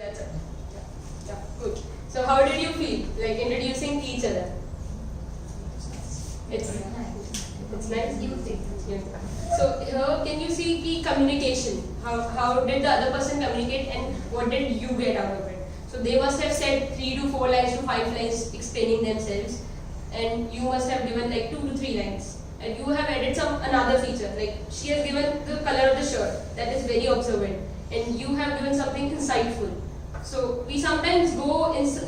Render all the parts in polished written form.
That's it. Yeah, good. So how did you feel like introducing each other? It's nice. Yeah. So here can you see key communication? How did the other person communicate and what did you get out of it? So they must have said 3 to 4 lines to 5 lines explaining themselves, and you must have given like 2 to 3 lines. And you have added another feature, like she has given the color of the shirt, that is very observant, and you have given something insightful. So we sometimes go into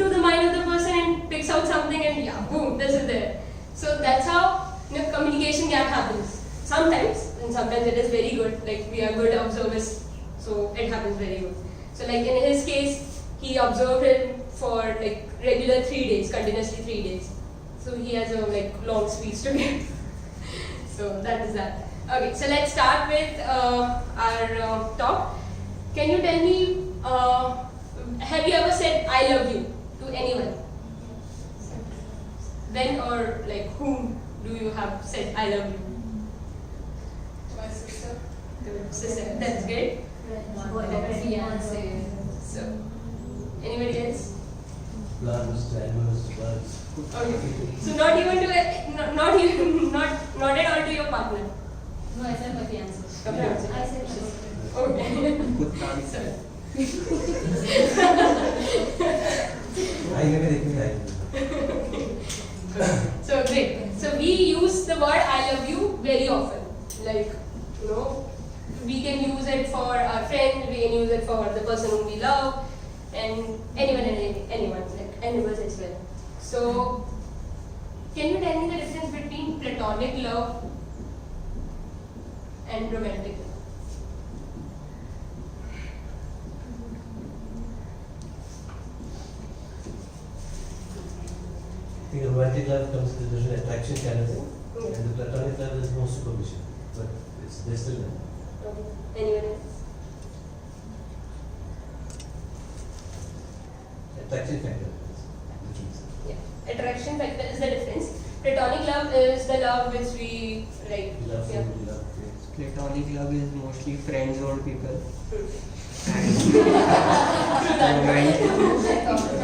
the mind of the person and picks out something and yeah, boom, this is there. So that's how communication gap happens. Sometimes, and sometimes it is very good, like we are good observers, so it happens very good. So like in his case, he observed him for like regular 3 days, continuously 3 days. So he has a long speech to give. So that is that. Okay, so let's start with our talk. Can you tell me, have you ever said I love you to anyone? When or like whom do you have said I love you? My sister. To sister. That's good. So, anybody else? Plants, animals, birds. Okay. So not even to not at all to your partner. No, I said my fiance. Okay. I said my sister. Okay. Sorry. So, I never recognize. so great. So we use the word I love you very often. Like, we can use it for our friend, we can use it for the person whom we love, and anyone, like animals as well. So, can you tell me the difference between platonic love and romantic love? I think romantic love comes with an attraction kind of thing, Yeah. and the platonic love is more superficial, but they're still there. Okay. Anyone else? Attraction factor is the key. Yeah. Attraction factor is the difference. Platonic love is the love which we like. We love Yeah. food, we love things. Platonic love is mostly friend-zoned people. Hmm.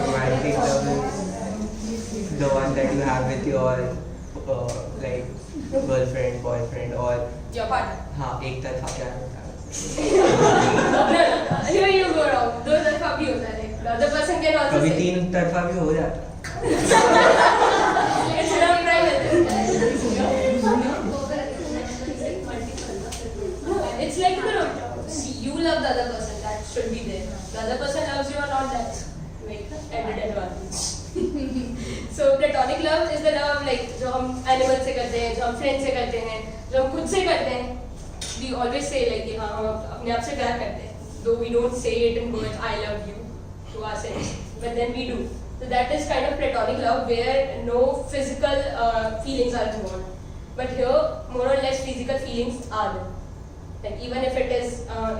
Romantic love is the one that you have with your girlfriend, boyfriend, or Your partner. हाँ एक तरफा प्यार होता है. No, here you go wrong. दो तरफा भी होता है. The other person can also कभी say. 3 तरफा भी हो जाता है. It's not private. It's like see, you love the other person. That should be there. The other person loves you or not. That's like added advantage. So platonic love is the love like जो हम animal से करते हैं, जो हम friend से करते हैं, जो हम खुद से करते हैं. We always say like कि हाँ हम अपने आप से प्यार करते हैं. Though we don't say it in words, I love you to ourselves, but then we do. So that is kind of platonic love where no physical feelings are involved. But here, more or less physical feelings are there. Like even if it is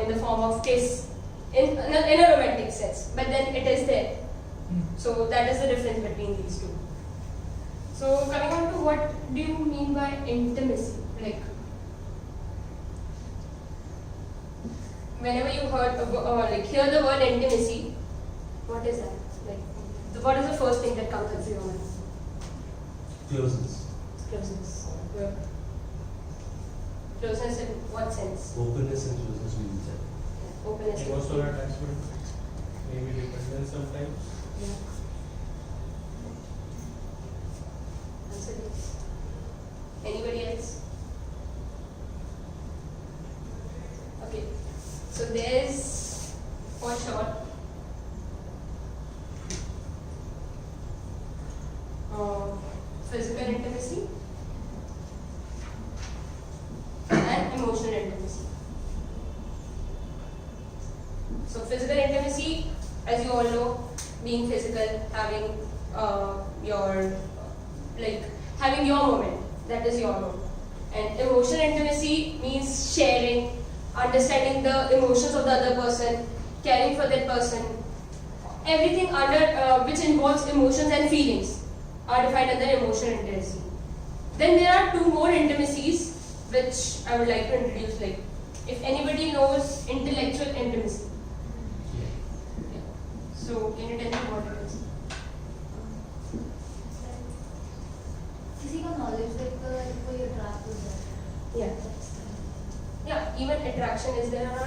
in the form of kiss, in a romantic sense, but then it is there. So that is the difference between these two. So coming on to what do you mean by intimacy? Like whenever you hear the word intimacy, what is that? Like what is the first thing that comes into your mind? Closeness, Closeness. Yeah. Closeness in what sense? openness and closeness with each other. Openness. Emotional attachment, maybe dependence sometimes. Yeah. Answer this. Anybody else? Okay. So there's for sure physical intimacy and emotional intimacy. So physical intimacy, as you all know, being physical, having having your moment, that is your moment. And emotional intimacy means sharing, understanding the emotions of the other person, caring for that person. Everything under which involves emotions and feelings are defined under emotional intimacy. Then there are 2 more intimacies which I would like to introduce. Like if anybody knows intellectual intimacy.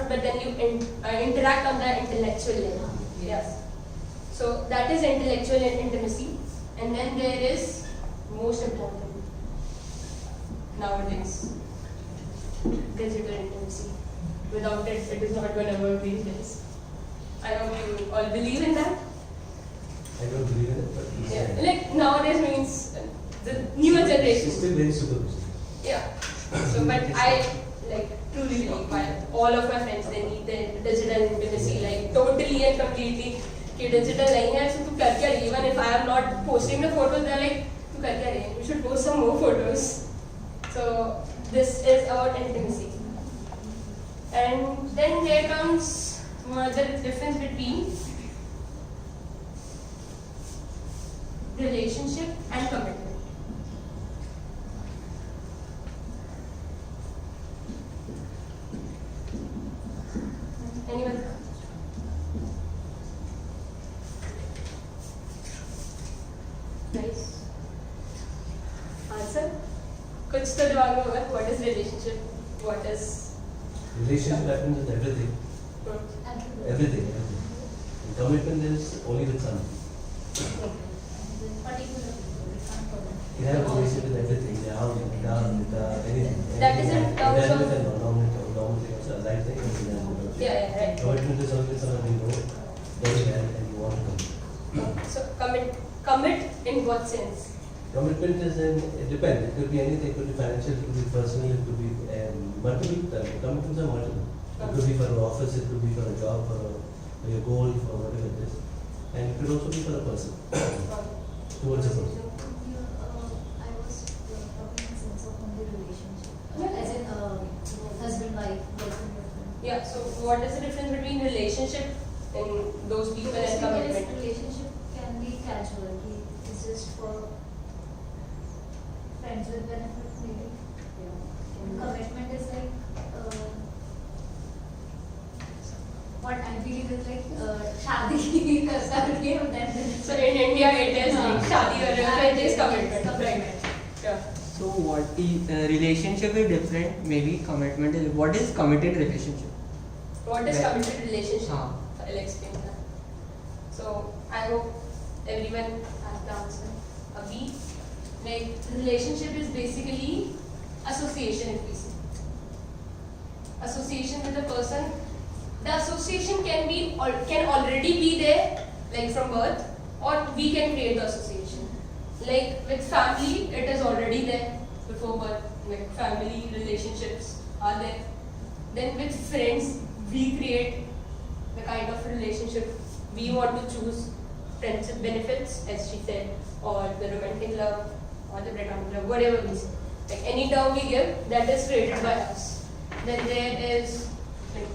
not, but then you interact on the intellectual level. Yes. So that is intellectual intimacy, and then there is most important nowadays, digital intimacy. Without it, it is not going to work these days. I hope you all believe in that. I don't believe in it, but Yeah. Like nowadays means the newer it's generation. still very superficial. Yeah. So, but I like truly believe while all of my friends they need the digital intimacy like totally and completely. कि digital नहीं है so तू कर क्या रही है? Even if I am not posting the photos, they're like तू कर क्या रही है? You should post some more photos. So this is about intimacy. And then there comes the difference between relationship and commitment. Anyone? Nice. Answer? कुछ तो दिमाग में होगा. What is relationship? What is Relationship happens with everything. Everything. And commitment is only with some. You have a relationship with everything. Down, anything. That is in terms of- With a normal thing. Also, a life thing. Yeah, right. Commitment is only something you know very well and you want to commit. So commit in what sense? Commitment is it depends. It could be anything. It could be financial. It could be personal. It could be multiple. Commitments are multiple. It could be for an office. It could be for a job, for your goal, for whatever it is, and it could also be for a person towards a person. I was talking in sense of only relationship, as in husband, wife, boyfriend, girlfriend. Yeah. So what is the difference between relationship and those people and commitment? Relationship can be casual. It's just for friends with benefits, maybe. Commitment is like what I believe is like शादी करके then. So in India it is like शादी कर रहे हो तो it is commitment. Commitment. Yeah. So what the relationship is different, maybe commitment is, what is committed relationship? What is Right. committed relationship? हाँ. I'll explain that. So I hope everyone has the answer. Abhi, like relationship is basically association, if we say. Association with a person. The association can already be there, like from birth, or we can create the association. Like with family, it is already there before birth. Like family relationships are there. Then with friends, we create the kind of relationship we want to choose. Friends with benefits, as she said, or the romantic love, or the platonic love, whatever we say. Like any term we give, that is created by us. Then there is, like,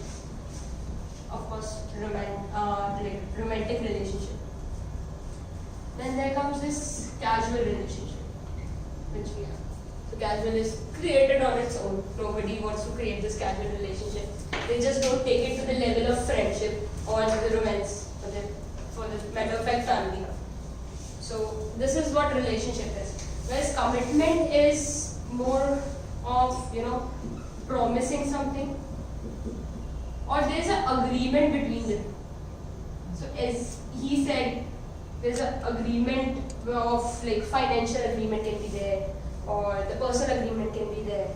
of course, romantic relationship. Then there comes this casual relationship, which we have. So casual is created on its own. Nobody wants to create this casual relationship. They just don't take it to the level of friendship or the romance for the matter of fact family. So this is what relationship is. Whereas commitment is more of, promising something, or there's an agreement between them. So as he said, there's an agreement of like financial agreement can be there, or the personal agreement can be there.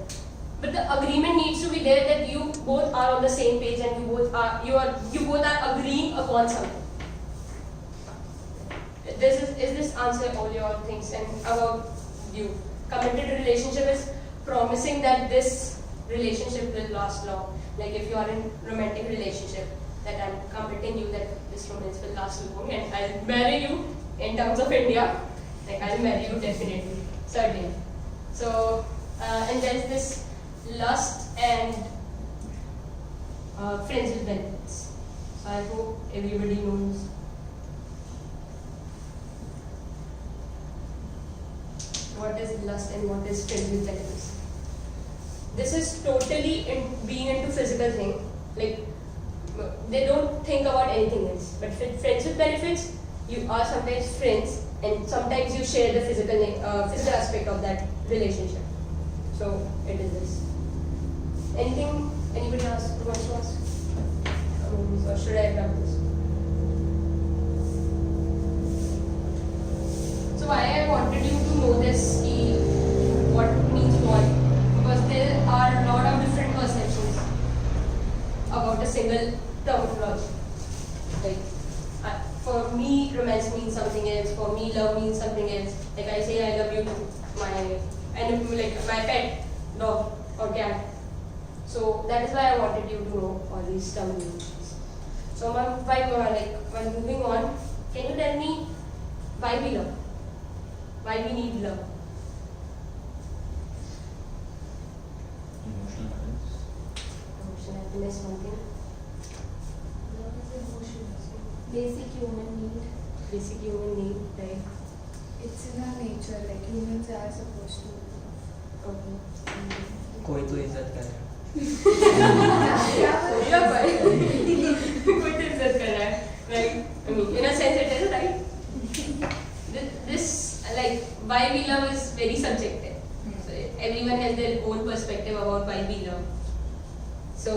But the agreement needs to be there that you both are on the same page and you both are agreeing upon something. Is this answer all your things? And about you, committed relationship is promising that this relationship will last long. Like if you are in romantic relationship, that I'm committing you that this romance will last long and I'll marry you in terms of India. Like I'll marry you definitely, certainly. So and there's this lust and friends with benefits. So I hope everybody knows. What is lust and what is friends with benefits? This is totally being into physical thing. Like they don't think about anything else. But friends with benefits, you are sometimes friends, and sometimes you share the physical aspect of that relationship. So it is this. Anything anybody else wants to ask? this what means what, because there are a lot of different perceptions about a single terminology. Like for me, romance means something else. For me, love means something else. Like I say, I love you to my pet, dog or cat. So that is why I wanted you to know all these terminologies. So while moving on, can you tell me why we love? Why we need love? Emotional balance. Emotional happiness, one thing. Love is emotion. Basic human need. Basic human need, right? It's in our nature, like humans are supposed to. Okay. कोई तो इज्जत करे. Yeah, but कोई तो इज्जत कर रहा है, right? I mean, in a sense, it is right. This like why we love is very subjective. So everyone has their own perspective about why we love. So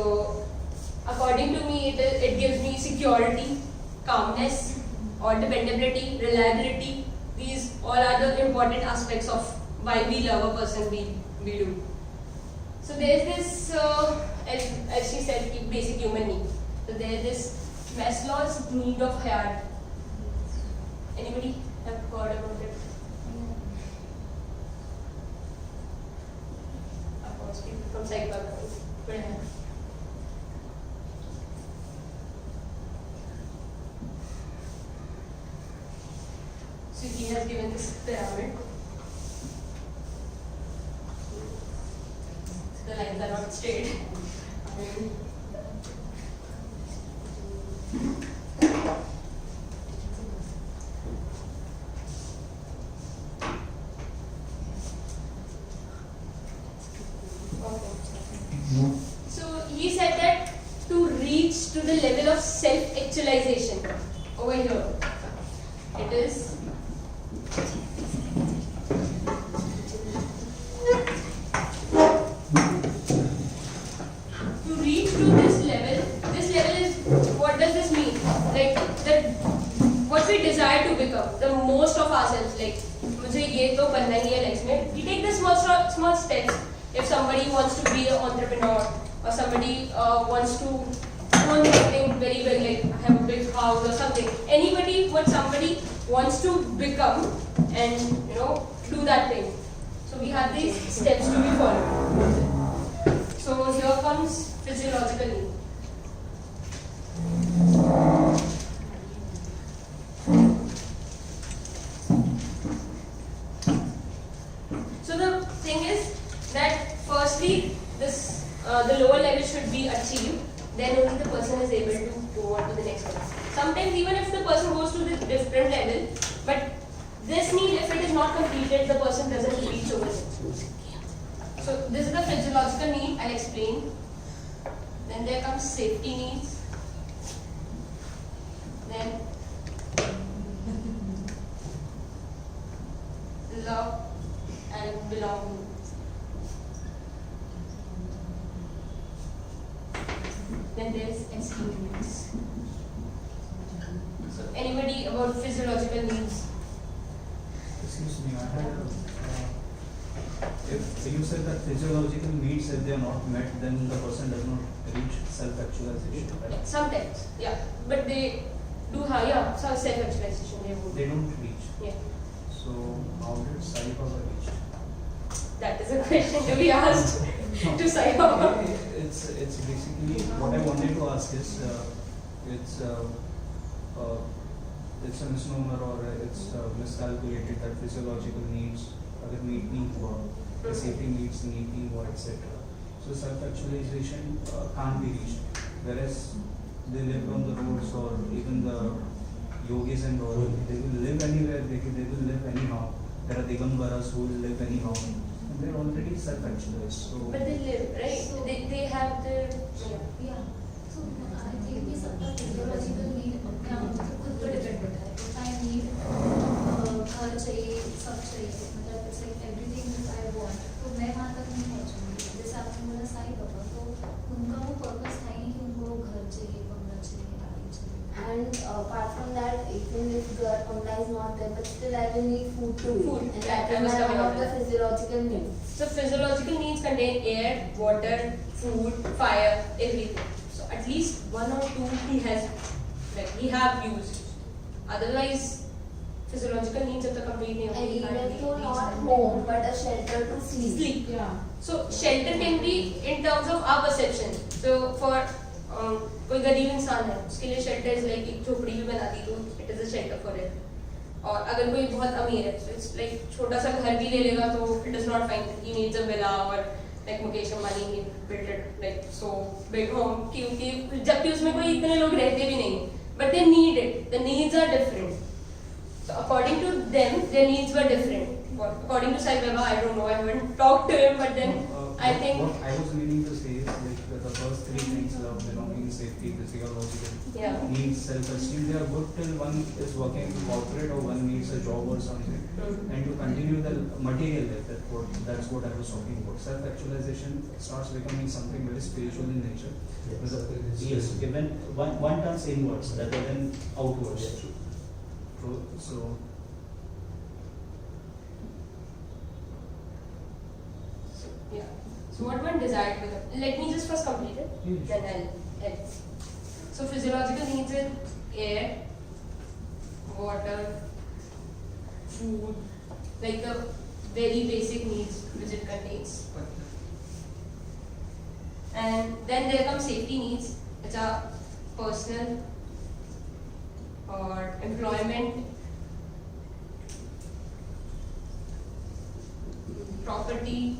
according to me, it gives me security, calmness, or dependability, reliability. These all are the important aspects of why we love a person we do. So there is this, as she said, basic human need. So there is this Maslow's need of heart. Anybody have heard about it? Of course, people from psych background will have. So he has given this pyramid. The lines are not straight. So he said that to reach to the level of self-actualization over here, it is to reach to this level is, what does this mean? Like that what we desire to become, the most of ourselves, like मुझे ये तो बनना ही है life में. We take the small steps. If somebody wants to be an entrepreneur or somebody wants to own something very big, like have a big house or something, what somebody wants to become and do that thing. So we have these steps to be followed. So here comes physiological need. So the thing is that firstly the lower level should be achieved, then only the person is able to go on to the next level. Sometimes even if the person goes to the different level, but this need, if it is not completed, the person doesn't reach over it. So this is the physiological need, I'll explain. Then there comes safety needs. Then love and belonging. Then there's esteem needs. So anybody about physiological needs? Excuse me, I had if you said that physiological needs, if they are not met, then the person does not reach self-actualization, right? Sometimes, yeah. But they do have, some self-actualization they would. They don't reach. Yeah. So how did Sai Baba reach? That is a question to be asked to Sai Baba. It's basically what I wanted to ask is it's a misnomer or it's miscalculated that physiological needs अगर meet नहीं हुआ, the safety needs meet नहीं हुआ, etc. So self-actualization can't be reached. Whereas they live on the roads or even the yogis and all, they will live anywhere, they will live anyhow. There are Digambaras who will live anyhow. And they're already self-actualized. So But they live, right? So- they have the. Yeah. So I think कि सबका physiological need अपने आप में खुद पर depend होता है. If I need घर चाहिए, सब चाहिए, मतलब it's like everything that I want, तो मैं वहाँ तक नहीं पहुँचूंगी. जैसे आपने बोला साई बाबा, तो उनका वो purpose था ही कि उनको घर चाहिए, बंगला चाहिए, गाड़ी चाहिए. And apart from that, even if the formula is not there, but still I will need food to Food, eat. And yeah, that I was is coming one on of the that. physiological needs. So physiological needs contain air, water, food, fire, everything. So at least one or two he have used. Otherwise, physiological needs of the complete name. And even though not home, but a shelter to sleep. Sleep. Yeah. So shelter can be in terms of our perception. So for कोई गरीब इंसान है उसके लिए shelter is like एक झोपड़ी भी बना दी तो it is a shelter for it. और अगर कोई बहुत अमीर है so it's like छोटा सा घर भी ले लेगा तो it is not fine. He needs a villa or like Mukesh Ambani he built it like so big home क्योंकि जबकि उसमें कोई इतने लोग रहते भी नहीं. But they need it. The needs are different. So according to them, their needs were different. According to Sai Baba, I don't know. I haven't talked to him, but then I think what I was meaning to say is like the first three things: love, belonging, safety, physiological yeah. needs, self-esteem. They are good till one is working in corporate or one needs a job or something. Mm. And to continue the material life, that's what I was talking about. Self-actualization starts becoming something very spiritual in nature. Yes, even one turns inwards rather than outwards. Yeah, true. True. So Yeah. So what one desired to become? Let me just first complete it. Yeah, Then I'll end. So physiological needs are air, water, food, like the very basic needs which it contains. And then there come safety needs, which are personal or employment, property,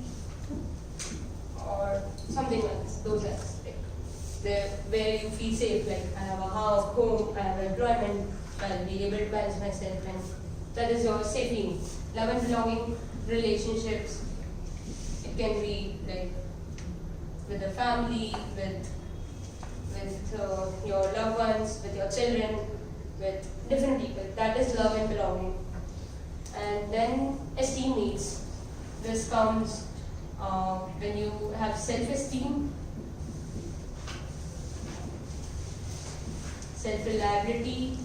or something like this. Those are like where you feel safe. Like I have a house, home, I have employment, I'll be able to manage myself, and that is your safety need. Love and belonging, relationships. It can be like with the family, with your loved ones, with your children, with different people. That is love and belonging. And then esteem needs. This comes when you have self-esteem, self-reliability,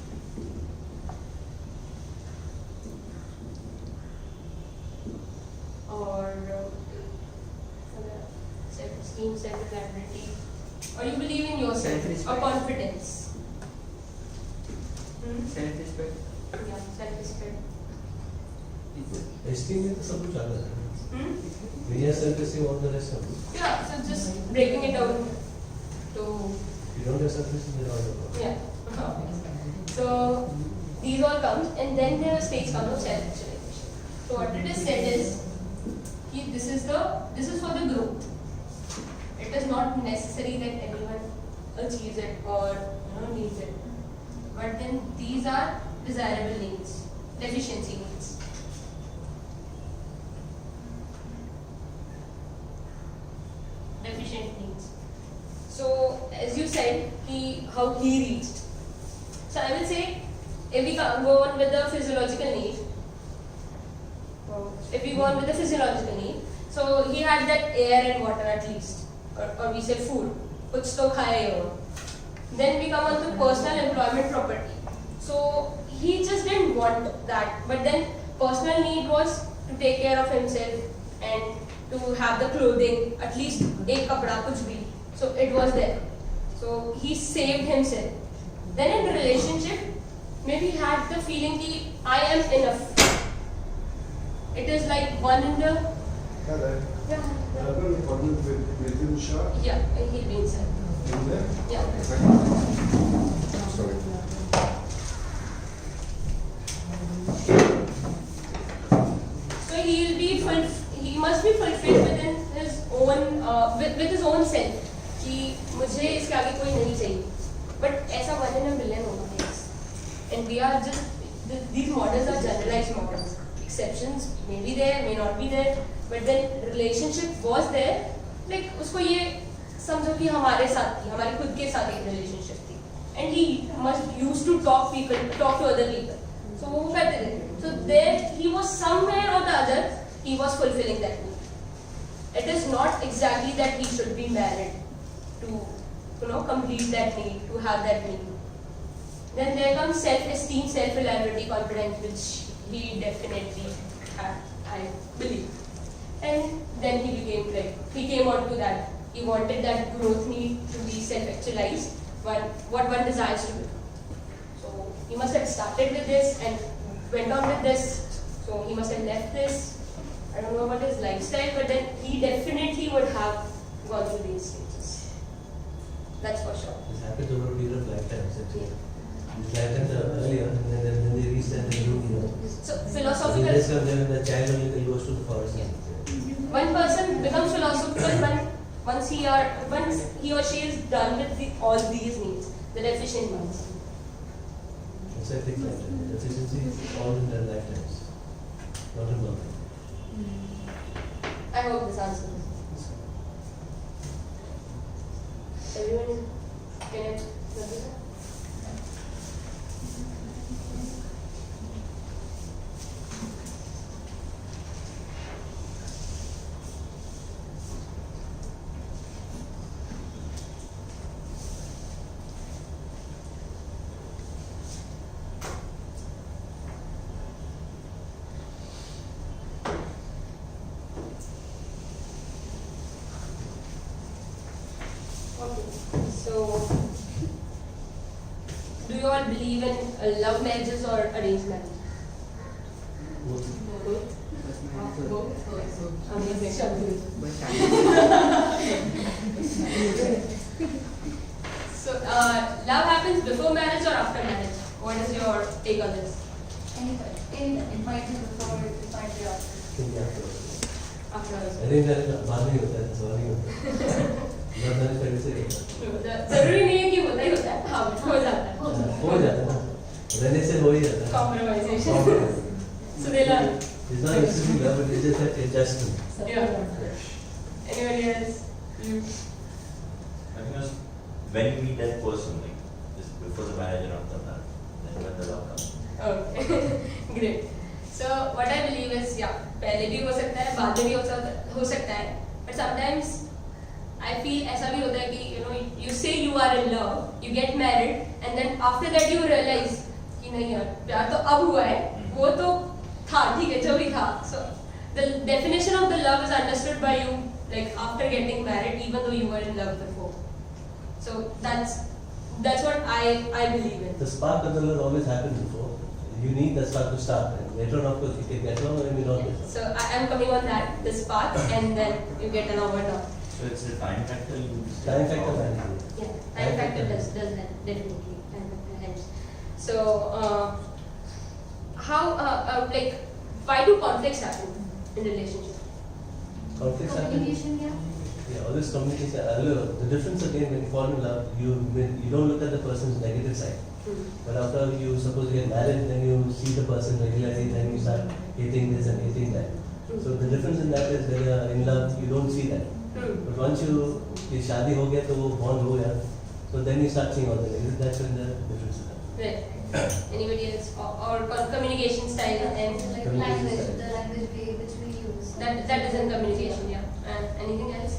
or self-esteem, self-reliability, or you believe in yourself, or Self-respect. confidence. Self-respect. Yeah, self-respect. Esteem में तो सब कुछ आता है. When you have self-esteem, all the rest comes. Yeah, so just breaking it down to If you don't have self-esteem, then all the problem. yeah. So these all comes, and then the stage comes of self-actualization. So what it is said is, this is for the growth. It is not necessary that everyone achieves it or needs it. But then these are desirable needs, deficiency needs. Deficient needs. So as you said, how he reached. So I will say, if we go on with the physiological need, so he had that air and water at least, or we say food, kuch to khaya hi hoga. Then we come on to personal employment property. So he just didn't want that, but then personal need was to take care of himself and to have the clothing, at least ek kapda kuch bhi. So it was there. So he saved himself. Then in relationship, maybe he had the feeling that I am enough. It is like one in the Hello. yeah I've got an appointment with Dilshad. yeah he'll be inside. In there? Yeah. Sorry. So he must be fulfilled within his own with his own self कि मुझे इसके आगे कोई नहीं चाहिए. But ऐसा 1 in a million होगा. And we are just these models are generalized models. Exceptions may be there, may not be there, but then relationship was there. Like उसको ये समझो कि हमारे साथ थी, हमारे खुद के साथ एक relationship थी. And he must used to talk to other people. So वो करते थे. So there he was somewhere or the other he was fulfilling that need. It is not exactly that he should be married to complete that need, to have that need. Then there comes self-esteem, self-reliability, confidence, which he definitely had, I believe. And then he came on to that. He wanted that growth need to be self-actualized, what one desires to be. So he must have started with this and went on with this. So he must have left this. I don't know about his lifestyle, but then he definitely would have gone through these stages. That's for sure. This happens over a period of lifetimes, actually. These lifetimes are earlier, and then they reach that they don't, So When philosophical. the child only goes to the forest. One person becomes philosophical once he or she is done with all these needs, the deficient ones. It's a fixed lifetime. The deficiency is all in their lifetimes, not in one. I hope this answers this. Everyone can you notice that? Okay, so do you all believe in love marriages or arranged marriage? Amazing. So, love happens before marriage or after marriage? What is your take on this? Anytime. It might be before, it might be after. Think after. After also. Arrange marriage बाद नहीं होता है, सवाल नहीं होता है। Love marriage पहले से ही होता है। जरूरी नहीं है कि होता ही होता है, हाँ हो जाता है. हो जाता है ना, रहने से हो ही जाता है। Compromisation. So they learn. It's not necessarily love, it is just that adjustment. Yeah. Anybody else? You? I think it's when you meet that person, like just before the marriage and after that, then when the love comes. Okay. Great. So what I believe is, yeah, पहले भी हो सकता है, बाद में भी हो सकता है. But sometimes I feel ऐसा भी होता है कि you say you are in love, you get married, and then after that you realize कि नहीं यार प्यार तो अब हुआ है, वो तो था ठीक है जो भी था. So the definition of the love is understood by you like after getting married, even though you were in love before. So that's what I believe in. The spark of the love always happens before. You need the spark to start, and later on, of course, you can get along or maybe not. So I am coming on that, the spark, and then you get along or not. So it's the time factor you Time factor matters. Yeah, time factor does that definitely helps. So why do conflicts happen in relationship? Conflicts happen. Communication gap. Yeah, always communication. The difference again when you fall in love, you don't look at the person's negative side. But after you suppose you get married, then you see the person regularly, then you start hating this and hating that. So the difference in that is when you are in love, you don't see that. But once ये शादी हो गया तो वो bond हो गया, so then you start seeing all the negatives. That's when the difference is. Right. Anybody else or communication style and Like Communication language, style. the language which we use. that is in communication, yeah. And anything else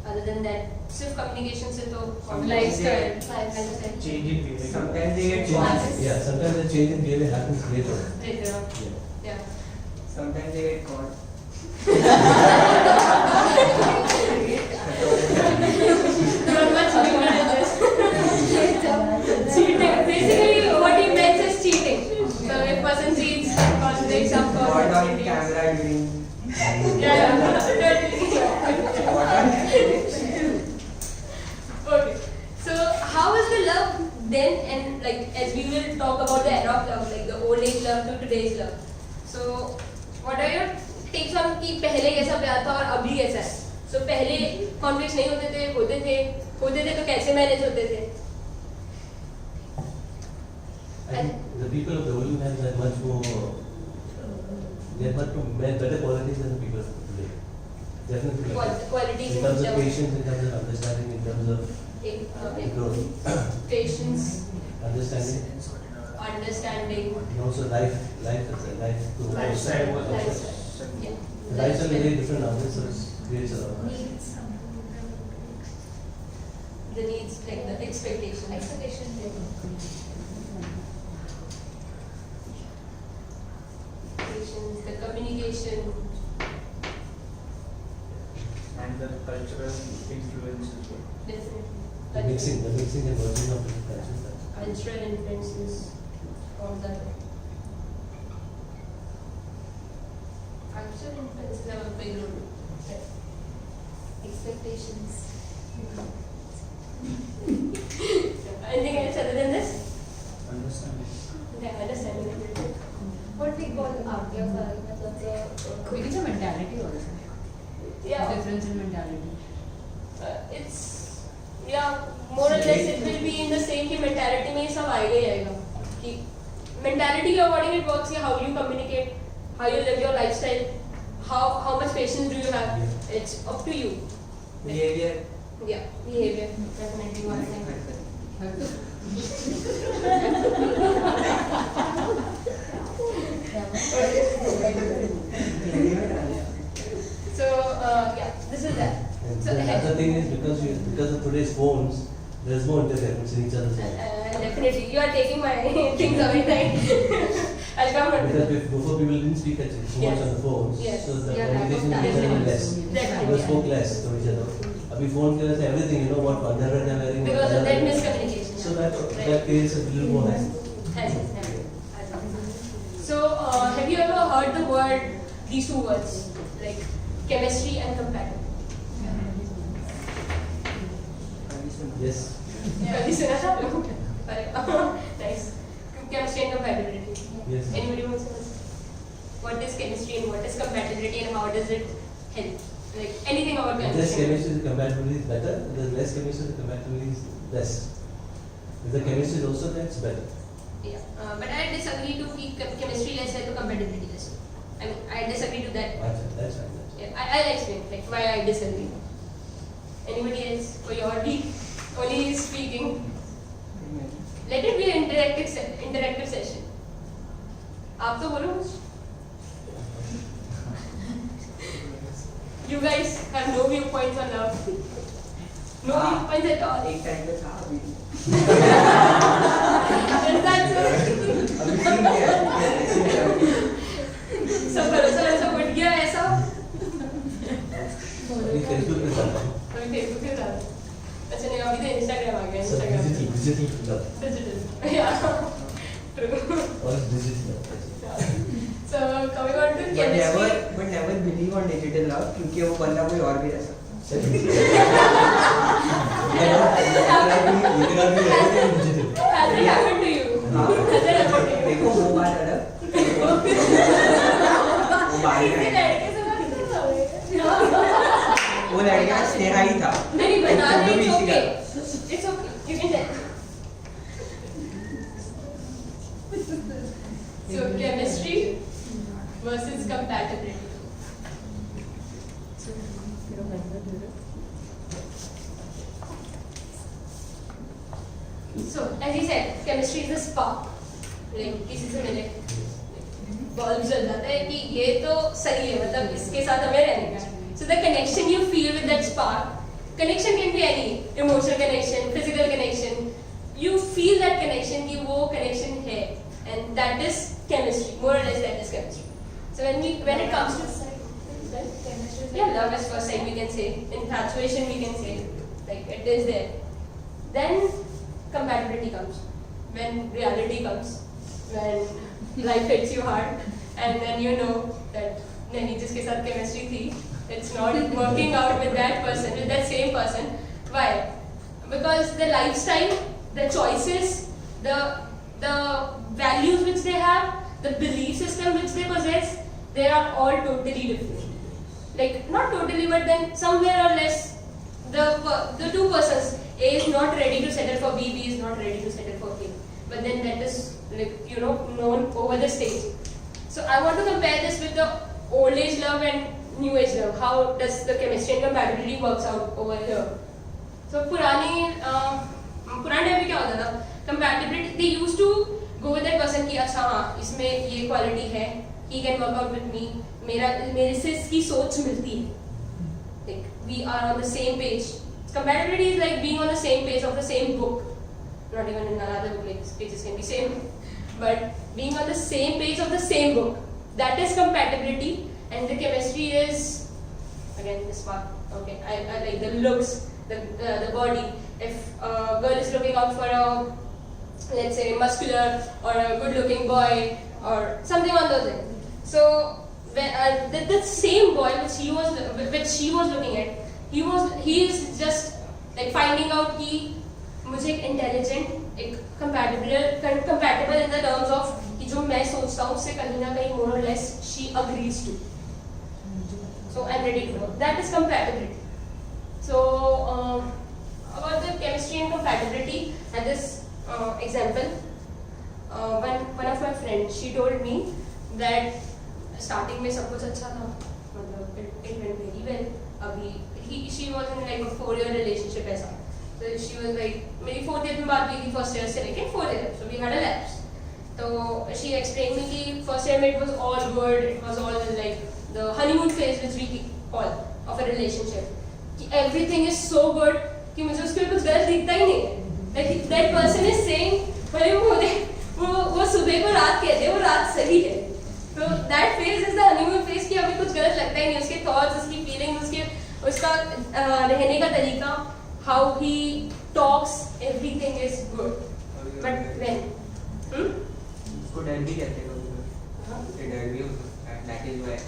other than that? सिर्फ communication से तो Lifestyle. lifestyle Change in behavior. Sometimes they get Change. caught. Yeah, sometimes the change in behavior happens later. later on. Yeah. Yeah. Sometimes they get caught. Not much humor in this. Cheating. Basically, what he meant is cheating. So if person cheats, contradicts some Caught on cheating. camera during. Yeah, totally. Okay. So how is the love then, and like as we will talk about the era of love, like the old age love to today's love. So what are your takes on कि पहले कैसा प्यार था और अभी कैसा है? So पहले conflicts नहीं होते थे तो कैसे मैनेज होते थे? I think the people of the olden times had much more, they had much more better qualities than the people of today. Definitely. Qualities In terms of love, patience, in terms of understanding, in terms of growth, patience, understanding, understanding, and also life to Lifestyle was lifestyle. Yeah. The lifestyle is very different nowadays, so it creates a lot. Needs. The needs, like the expectations. Expectation. expectations, the communication. And the cultural influence as well. Definitely. The mixing and merging of different cultures. Cultural influences, all that. Cultural influences have a big role. Expectations. Anything else other than this? Understanding. Okay, understanding. What we call आज्ञाकारी मतलब Maybe it's a mentality also. Yeah. Difference in mentality. It's more or less it will be in the same कि mentality में ये सब आएगा ही आएगा कि mentality के according it works कि how you communicate, how you live your lifestyle, how much patience do you have. It's up to you. Behavior. Yeah, behavior definitely one thing. So yeah, this is that. And So the other thing is because of today's phones, there's more interference in each other's lives. Definitely, you are taking my things away, right? I'll come on to Because that. before people didn't speak so much Yes. on the phones, Yes. so the Yeah, communication lack of was time. less. Definitely. People spoke less to each other. Abhi phone ke वजह से everything, you know what underwear they're wearing. what Because of color that they're wearing. miscommunication. So that creates a little more hassle. So, have you ever heard the word, these two words, like chemistry and compatibility? Yes. कभी सुना था? Nice. Chemistry and compatibility. Yes. Anybody wants to ask? What is chemistry and what is compatibility and how does it help? Like anything about If there's chemistry. chemistry, the compatibility is better. If there's less chemistry, the compatibility is less. If the chemistry is also there, it's better. Yeah, but I disagree to keep chemistry less and to compatibility less. I mean, I disagree to that. That's right. Yeah, I'll explain like why I disagree. Anybody else? Or you're only speaking. Let it be an interactive session. आप तो बोलो कुछ. You guys have no viewpoints on love. No viewpoints at all. एक time पे था अभी Is that so? अभी scene क्या है सब भरोसा ऐसा बढ़ गया ऐसा. अभी फेसबुक पे चलता है. अभी फेसबुक के साथ. अच्छा नहीं अभी तो इंस्टाग्राम आ गया. सब Instagram. digital love. Digital. Yeah. True. Or digital love. So coming on to but chemistry. never believe on digital love क्योंकि वो बंदा कोई और भी रह सकता You cannot be everything digital. Has it happened to you? हाँ Has it happened to you? देखो वो बात अलग वो बात किसी है लड़के से बात कर रहा है? वो लड़का स्नेहा ही था नहीं बता एक दे. फोटो भी It's इसी का okay. It's okay. You can tell. So chemistry versus compatibility. So as he said, chemistry is the spark. Like किसी से मिले बल्ब जल जाता है कि ये तो सही है मतलब इसके साथ हमें रहने का. So the connection you feel with that spark, connection can be any emotional connection, physical connection. You feel that connection कि वो connection है, and that is chemistry. More or less that is chemistry. So when it comes to yeah, love at first sight we can say, infatuation we can say, like it is there. Then compatibility comes, when reality comes, when life hits you hard, and then you know that नहीं जिसके साथ chemistry थी, it's not working out with that person, with that same person. Why? Because the lifestyle, the choices, the values which they have, the belief system which they possess, they are all totally different. Like not totally, but then somewhere or less, the two persons, A is not ready to settle for B, B is not ready to settle for A. But then that is like known over the stage. So I want to compare this with the old age love and new age love. How does the chemistry and compatibility works out over here? So पुराने time में क्या होता था? Compatibility, they used to go with that person कि अच्छा हाँ इसमें ये quality है, he can work out with me, मेरे से इसकी सोच मिलती है. Like we are on the same page. Compatibility is like being on the same page of the same book. Not even in another book, like pages can be same, but being on the same page of the same book. that is compatibility, and the chemistry is again this part. Okay, I like the looks, the body. If a girl is looking out for a, let's say, muscular or a good-looking boy or something on those lines. So when the same boy which she was looking at, he is just like finding out कि मुझे एक intelligent, एक compatible in the terms of कि जो मैं सोचता हूँ उससे कहीं ना कहीं more or less she agrees to. So I'm ready to go. That is compatibility. So about the chemistry and compatibility, and this example, one of my friends, she told me that starting में सब कुछ अच्छा था, मतलब it went very well. अभी she was in like a 4-year relationship ऐसा. So she was like, मेरी 4th year में बात हुई थी, first year से लेके 4th year, so we had a lapse. So she explained me कि first year में it was all good, it was all like the honeymoon phase which we call of a relationship. कि everything is so good कि मुझे उसके लिए कुछ गलत दिखता ही नहीं है. Like that person is saying, भले वो सुबह को रात कहते हैं, वो रात सही है. So that phase is the honeymoon phase कि अभी कुछ गलत लगता ही नहीं. उसके thoughts, उसकी feelings, उसका रहने का तरीका, how he talks, everything is good. But when? उसको डर भी कहते हैं लोग, डर भी होता है, that is why.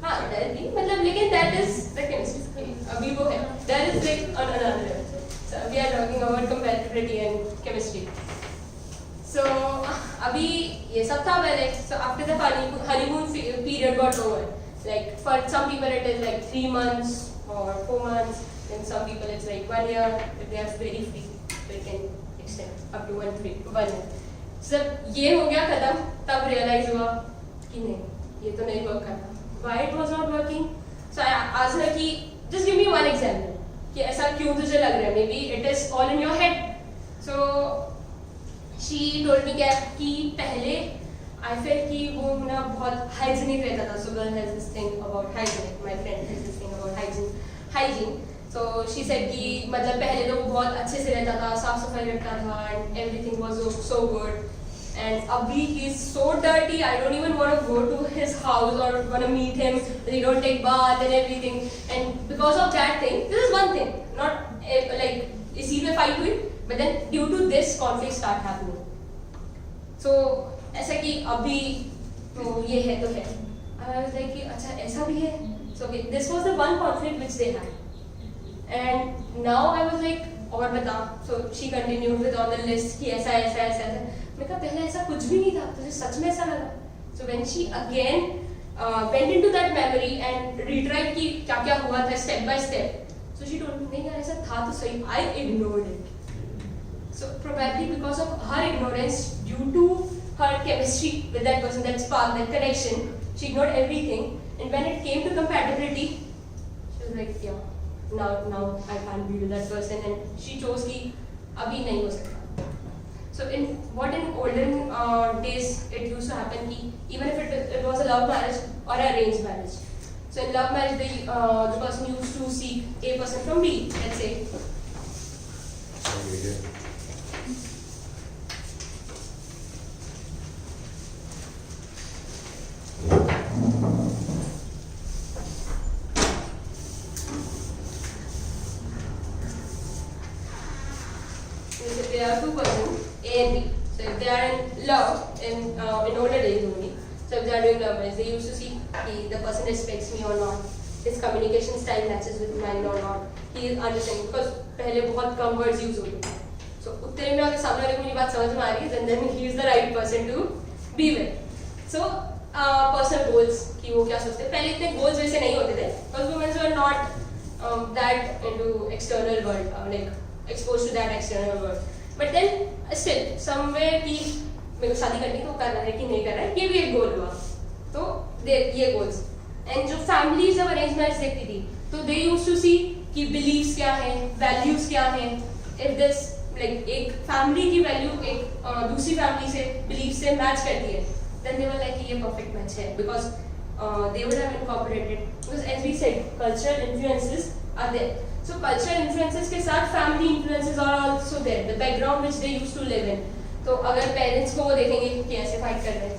हाँ डर भी मतलब, लेकिन that is the chemistry. अभी वो है, that is like on another level. So we are talking about compatibility and chemistry. So अभी ये सब था पहले. So after the honeymoon period got over, like for some people it is like 3 months or 4 months, and some people it's like 1 year. If they are very free, they can extend up to 1 year. जब ये हो गया खत्म, तब realize हुआ कि नहीं, ये तो नहीं work करता. Why it was not working? So I asked her कि just give me one example कि ऐसा क्यों तुझे लग रहा है? Maybe it is all in your head. So she told me कि पहले I felt कि वो ना बहुत hygienic रहता था. So girl has this thing about hygiene. My friend has this thing about hygiene. So she said कि मतलब पहले तो वो बहुत अच्छे से रहता था, साफ सफाई रखता था, and everything was so good. And abhi he is so dirty, I don't even want to go to his house or want to meet him. He don't take bath and everything. And because of that thing, this is one thing. Not like इसी में fight हुई, but then due to this conflict start happening. So ऐसा कि अभी तो ये है तो है. I was like कि अच्छा ऐसा भी है. So this was the one conflict which they had. And now I was like और बता. So she continued with all the list कि ऐसा. मैं कहा पहले ऐसा कुछ भी नहीं था, तुझे सच में ऐसा लगा? So when she again went into that memory and retried कि क्या क्या हुआ था step by step, so she told me नहीं यार ऐसा था तो सही, I ignored it. So probably because of her ignorance, due to her chemistry with that person, that spark, that connection, she ignored everything. And when it came to compatibility, she was like yeah, now I can't be with that person, and she chose कि अभी नहीं हो सकता. So in olden days it used to happen कि even if it was a love marriage or arranged marriage. So in love marriage the person used to seek a person from B, let's say. If there are two persons, A and B. So if they are in love, in older days only, so if they are doing love marriage, they used to see the person respects me or not, his communication style matches with mine or not, he is understanding, because पहले बहुत कम words use होते थे. So उत्तर में अगर सामने वाले को मेरी बात समझ में आ रही है, then he is the right person to be with. So personal goals कि वो क्या सोचते हैं. पहले इतने goals वैसे नहीं होते थे, because women were not that into external world, like exposed to that external world. But then still somewhere कि मेरे को शादी करनी तो करना है कि नहीं करना है, ये भी एक गोल हुआ. तो ये goals. And जो families जब arranged marriage देखती थी, तो they used to see कि beliefs क्या हैं, values क्या हैं. If this like एक family की value एक दूसरी family से beliefs से match करती है, then they were like ये perfect match है, because they would have incorporated, because as we said, cultural influences are there. So cultural influences के साथ family influences are also there, the background which they used to live in. तो अगर parents को वो देखेंगे कि ऐसे fight कर रहे हैं,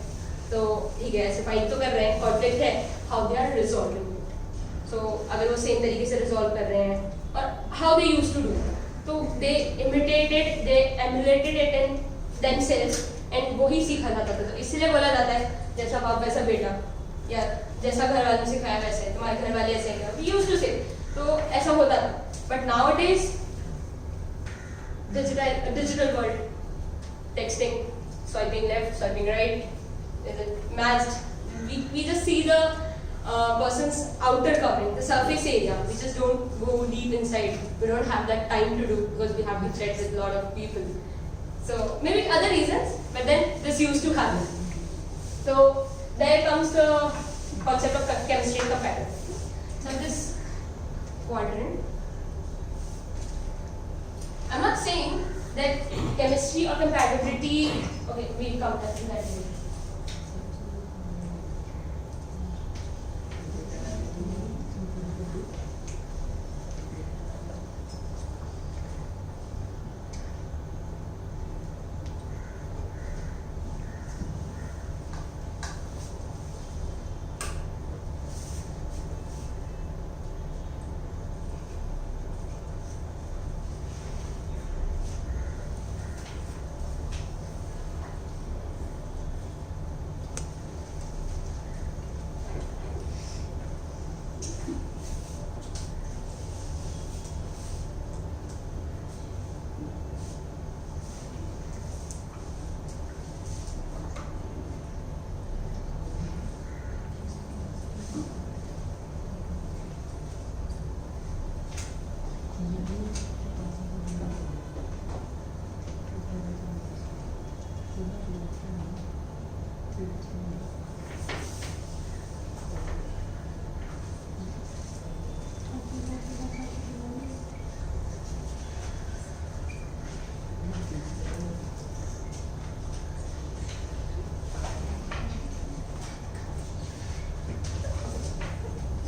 तो ठीक है ऐसे फाइट तो कर रहे हैं, कॉन्फ्लिक्ट है, how they are resolving it. So अगर वो सेम तरीके से रिजॉल्व कर रहे हैं और how they used to do, तो they imitated, they emulated it in themselves and वही सीखा जाता था। तो इसलिए बोला जाता है जैसा बाप वैसा बेटा, या जैसा घर वालों ने सिखाया वैसे तुम्हारे घर वाले ऐसे हैं, वी यूज्ड टू से, तो ऐसा होता था। But nowadays digital world, texting, swiping left, swiping right, is it matched? We just see the person's outer covering, the surface area. We just don't go deep inside. We don't have that time to do because we have to chat with a lot of people. So maybe other reasons, but then this used to happen. So there comes the concept of chemistry and compatibility. So this quadrant, I'm not saying that chemistry or compatibility, okay, we'll come to that later.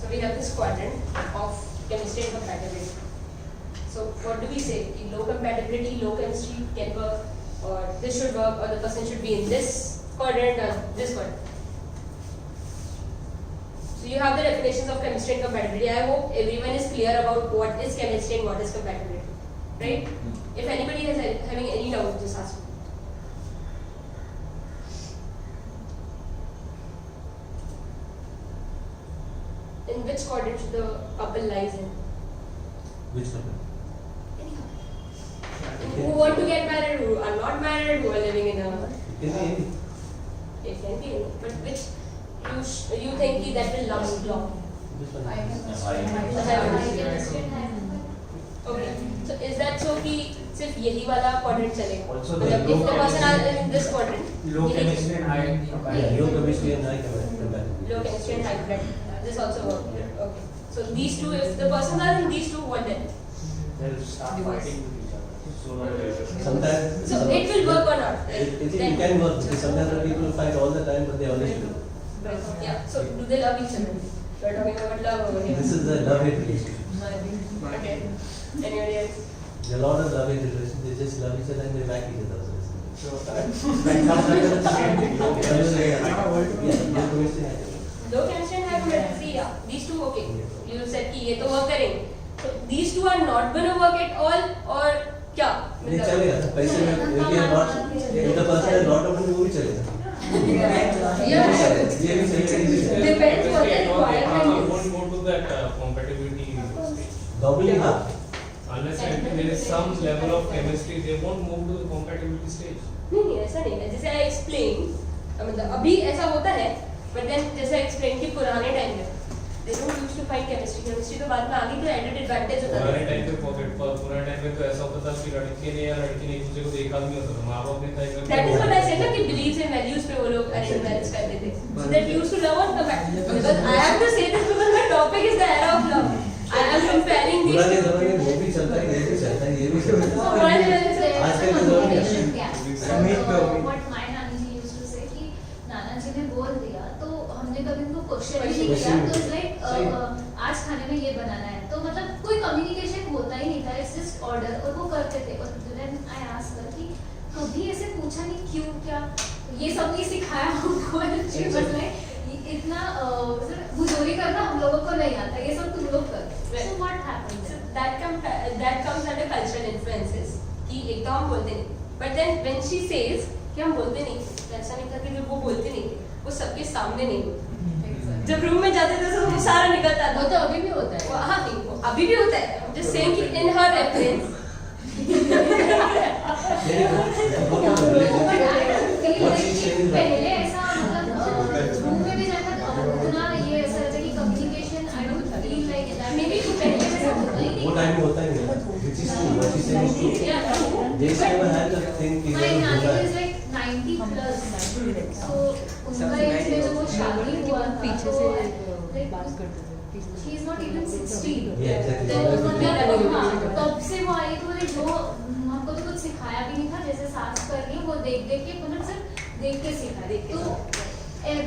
So we have this quadrant of chemistry and compatibility. So what do we say? In low compatibility, low chemistry can work, or this should work, or the person should be in this quadrant or this quadrant. So you have the definitions of chemistry and compatibility. I hope everyone is clear about what is chemistry and what is compatibility, right? If anybody is having any doubt, just ask me. In which quadrant should the couple lies in? Which couple? Any couple. Who want to get married, who are not married, who are living in a. It can be any. It can be any. But which you think that will last long? Which one? Okay. So is that so कि सिर्फ यही वाला quadrant चलेगा? Also मतलब the if the low person are in this quadrant, low he chemistry and high Yeah, compatibility. low chemistry and high compatibility. low chemistry and high compatibility. This also works. Okay. So these two, if the person are in these two, what then? They'll start fighting with each other. Sooner or later. Sometimes. So it will work or not? It can work because sometimes the people fight all the time, but they always do. Yeah. So do they love each other? We're talking about love over here. This is a love-hate relationship. Okay. Anybody else? There are a lot of love-hate relationships. They just love each other and they back each other. So that comes under the same thing. Low chemistry and high compatibility. Yeah, low chemistry and high compatibility. Low chemistry and high compatibility, yeah. These two okay. You said कि ये तो work करेंगे. So these two are not gonna work at all, or क्या? नहीं चलेगा. पैसे में if you are not, if the person has lot of money, वो भी चलेगा. ये भी चलेगा. Depends what the requirement won't is. go to that compatibility stage. Doubly half. Unless and until there is some level of chemistry, they won't move to the compatibility stage. नहीं ऐसा नहीं है. जैसे I explain, मतलब अभी ऐसा होता है, but then जैसे explain कि पुराने टाइम में they don't used to find chemistry. Chemistry तो बाद में आ गई तो added advantage होता पुराने था. टाइम पे पुराने टाइम पे तो ऐसा होता था कि लड़के ने या लड़की ने एक दूसरे को देखा भी नहीं होता था. माँ बाप ने था That is what I said ना कि beliefs and values पे वो लोग arrange marriage करते थे. So that used to love on compatibility. Because I have to say this because the topic is the era of love. I am comparing these पुराने two. ज़माने में वो भी चलता है, ये भी चलता है, ये भी चलता है. So पुराने ज़माने से आजकल के ज़माने में what my नानी जी used to say कि नाना जी ने बोल दिया तो हमने कभी उनको क्वेश्चन ही नहीं किया तो it's like आज खाने में ये बनाना है तो मतलब कोई कम्युनिकेशन होता ही नहीं था इट्स जस्ट ऑर्डर और वो करते थे और then I asked her कि कभी ऐसे पूछा नहीं क्यों क्या ये सब नहीं सिखाया हमको इतना बुजोरी करना हम लोगों को नहीं आता, ये सब तुम लोग करो. So what happened? So that comes under cultural influences कि एक तो हम बोलते नहीं, but then when she says कि हम बोलते नहीं, तो ऐसा नहीं था कि जब वो बोलते नहीं थे वो सबके सामने नहीं बोलते. जब रूम में जाते थे तो वो सारा निकलता था. वो तो अभी भी होता है. वो हाँ नहीं, वो अभी भी होता है. I'm just saying कि in her reference पहले ऐसा मतलब रूम में भी जाकर उतना ये ऐसा रहता है कि communication I don't feel like that may be पहले ऐसा होता ही वो नहीं टाइम में होता ही नहीं. Which is true. What she's saying is true. They never had the thing कि My जब nanny होता is है. like 90 plus, so उनका एज में जब वो शादी हुआ था पीछे तो से बात करते थे. she is not even 60. Yeah, exactly. तो मतलब हाँ, तब से वो आई तो जो हमको तो कुछ सिखाया भी नहीं था, जैसे सास कर रही है वो देख देख के मतलब सिर्फ देख के सीखा. तो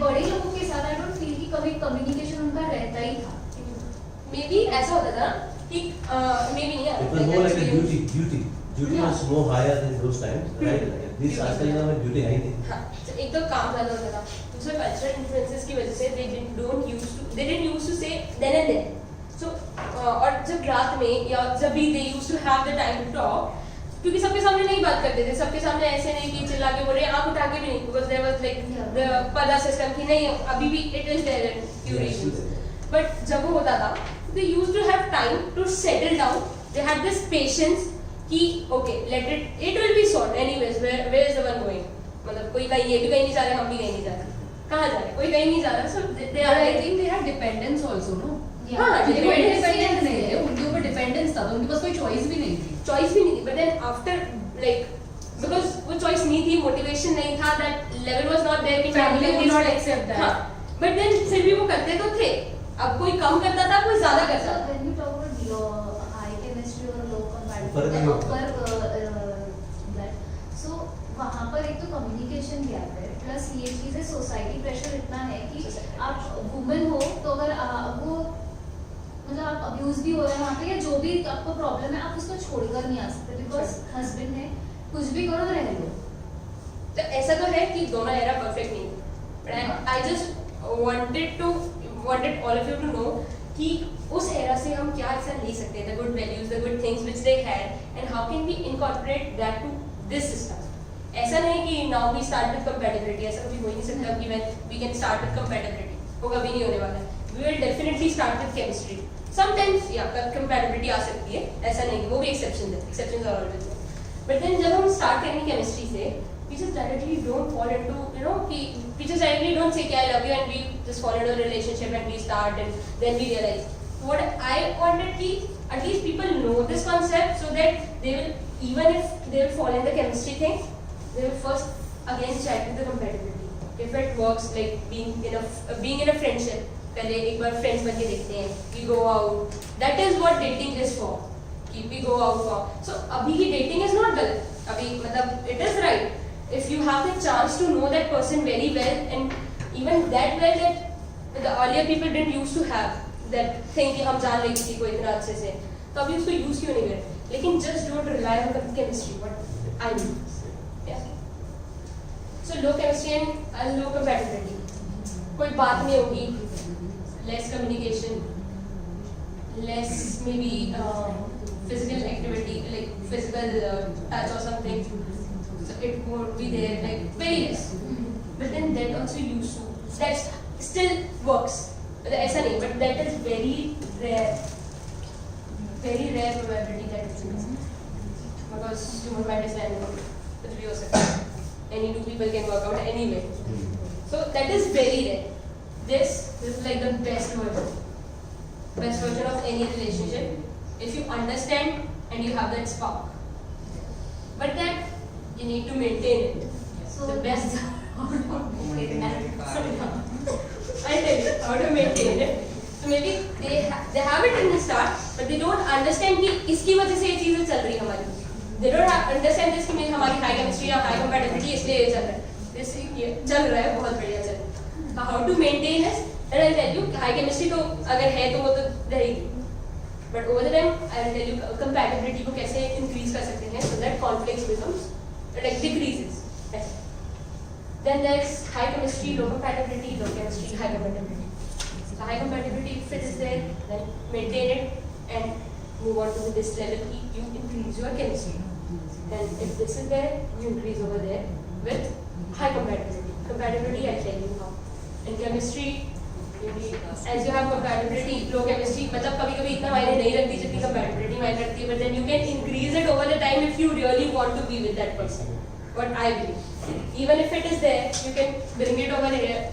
बड़े लोगों के साथ आई डोंट फील कि कभी कम्युनिकेशन उनका रहता ही था. मे बी ऐसा होता था कि मे बी नहीं It was more like a duty. Duty was more higher than those times, right? This आजकल ना में duty है ही नहीं. हाँ, तो एक तो काम ज़्यादा होता था, दूसरा कल्चरल इन्फ्लुएंसेस की वजह से they didn't used to say then and there. So और जब रात में या जब भी they used to have the time to talk, क्योंकि सबके सामने नहीं बात करते थे, सबके सामने ऐसे नहीं कि चिल्ला के बोल रहे आँख उठा के भी नहीं, because there was like the पर्दा सिस्टम कि नहीं अभी भी it is there in few regions. But जब वो होता था, they used to have time to settle down. They had this patience कि okay let it will be solved anyways. Where is the one going? मतलब कोई कहीं ये भी कहीं नहीं जा रहा, हम भी कहीं नहीं जा रहे, कहाँ जा रहे, कोई कहीं नहीं जा रहा. So they are I think they had dependence also, no? हाँ वो dependence independent नहीं थे, उनके ऊपर डिपेंडेंस था, तो उनके पास कोई चॉइस भी नहीं थी. choice भी नहीं थी. But then after like because वो choice नहीं थी, motivation नहीं था, that level was not there कि Family would not accept that. हाँ, but then फिर भी वो करते तो थे. अब कोई कम करता था, कोई ज़्यादा करता था. When you talk about high chemistry और low ऊपर नहीं होता. so वहाँ पर एक तो कम्युनिकेशन गैप है, प्लस ये चीज़ है सोसाइटी प्रेशर इतना है कि आप वुमेन हो तो अगर वो मतलब आप अब्यूज भी हो रहे हैं वहाँ पे या जो भी आपको प्रॉब्लम है आप उसको छोड़कर नहीं आ सकते, बिकॉज हस्बैंड है कुछ भी करो रह लो. तो ऐसा तो है कि दोनों एरा परफेक्ट नहीं है, but I just wanted all of you to know कि उस एरा से हम क्या ऐसा ले सकते हैं, the good values, the good things which they had, and how can we incorporate that to this system. ऐसा नहीं कि now we start with compatibility, ऐसा कभी हो ही नहीं सकता कि when we can start with compatibility, वो कभी नहीं होने वाला है. We will definitely start with chemistry. Sometimes yeah, compatibility आ सकती है, ऐसा नहीं, वो भी exceptions है, exceptions are always there. But then जब हम start करेंगे chemistry से, we just directly don't fall into, you know, कि we just directly don't say कि I love you and we just fall into a relationship and we start and then we realize. What I wanted कि at least people know this concept so that they will, even if they will fall in the chemistry thing, they will first again check with the compatibility. If it works, like being in a friendship, पहले एक बार friends बन के देखते हैं, we go out. That is what dating is for. कि we go out for. So अभी की dating is not गलत. अभी मतलब it is right. If you have the chance to know that person very well and even that well that the earlier people didn't used to have that thing कि हम जान रहे किसी को इतना अच्छे से, तो अभी उसको use क्यों नहीं करें? लेकिन just don't rely on the chemistry. What I mean. Yeah. So low chemistry and low compatibility. कोई बात नहीं होगी. Less communication. Less maybe physical activity like physical touch or something. So it won't be there, like very less. But then that also used to, that still works. ऐसा नहीं, but that is very rare probability that it will. Because human mind is random, कुछ भी हो सकता है. Any two people can work out anyway. So that is very rare. This is like the best version of any relationship if you understand and you have that spark. But then you need to maintain it. So the best I'll tell you how to maintain it. So maybe they have it in the start, but they don't understand कि इसकी वजह से ये चीजें चल रही है हमारी. They don't understand this कि हमारी high chemistry या high compatibility इसलिए ये चल रहा है. this ये चल रहा है, बहुत बढ़िया चल रहा है. How to maintain this? And I'll tell you, high chemistry तो अगर है तो वो तो रहेगी. But over the time, I will tell you compatibility को कैसे increase कर सकते हैं so that conflicts becomes like decreases. Then there's high chemistry, low compatibility, low chemistry, high compatibility. So high compatibility, if it is there, then maintain it and move on to this level. You increase your chemistry. And if this is there, you increase over there with high compatibility. Compatibility, I'll tell you how. In chemistry, as you have compatibility, low chemistry, मतलब कभी-कभी इतना मायने नहीं रखती जितनी compatibility मायने रखती है, but then you can increase it over the time if you really want to be with that person. What I believe. Even if it is there, you can bring it over here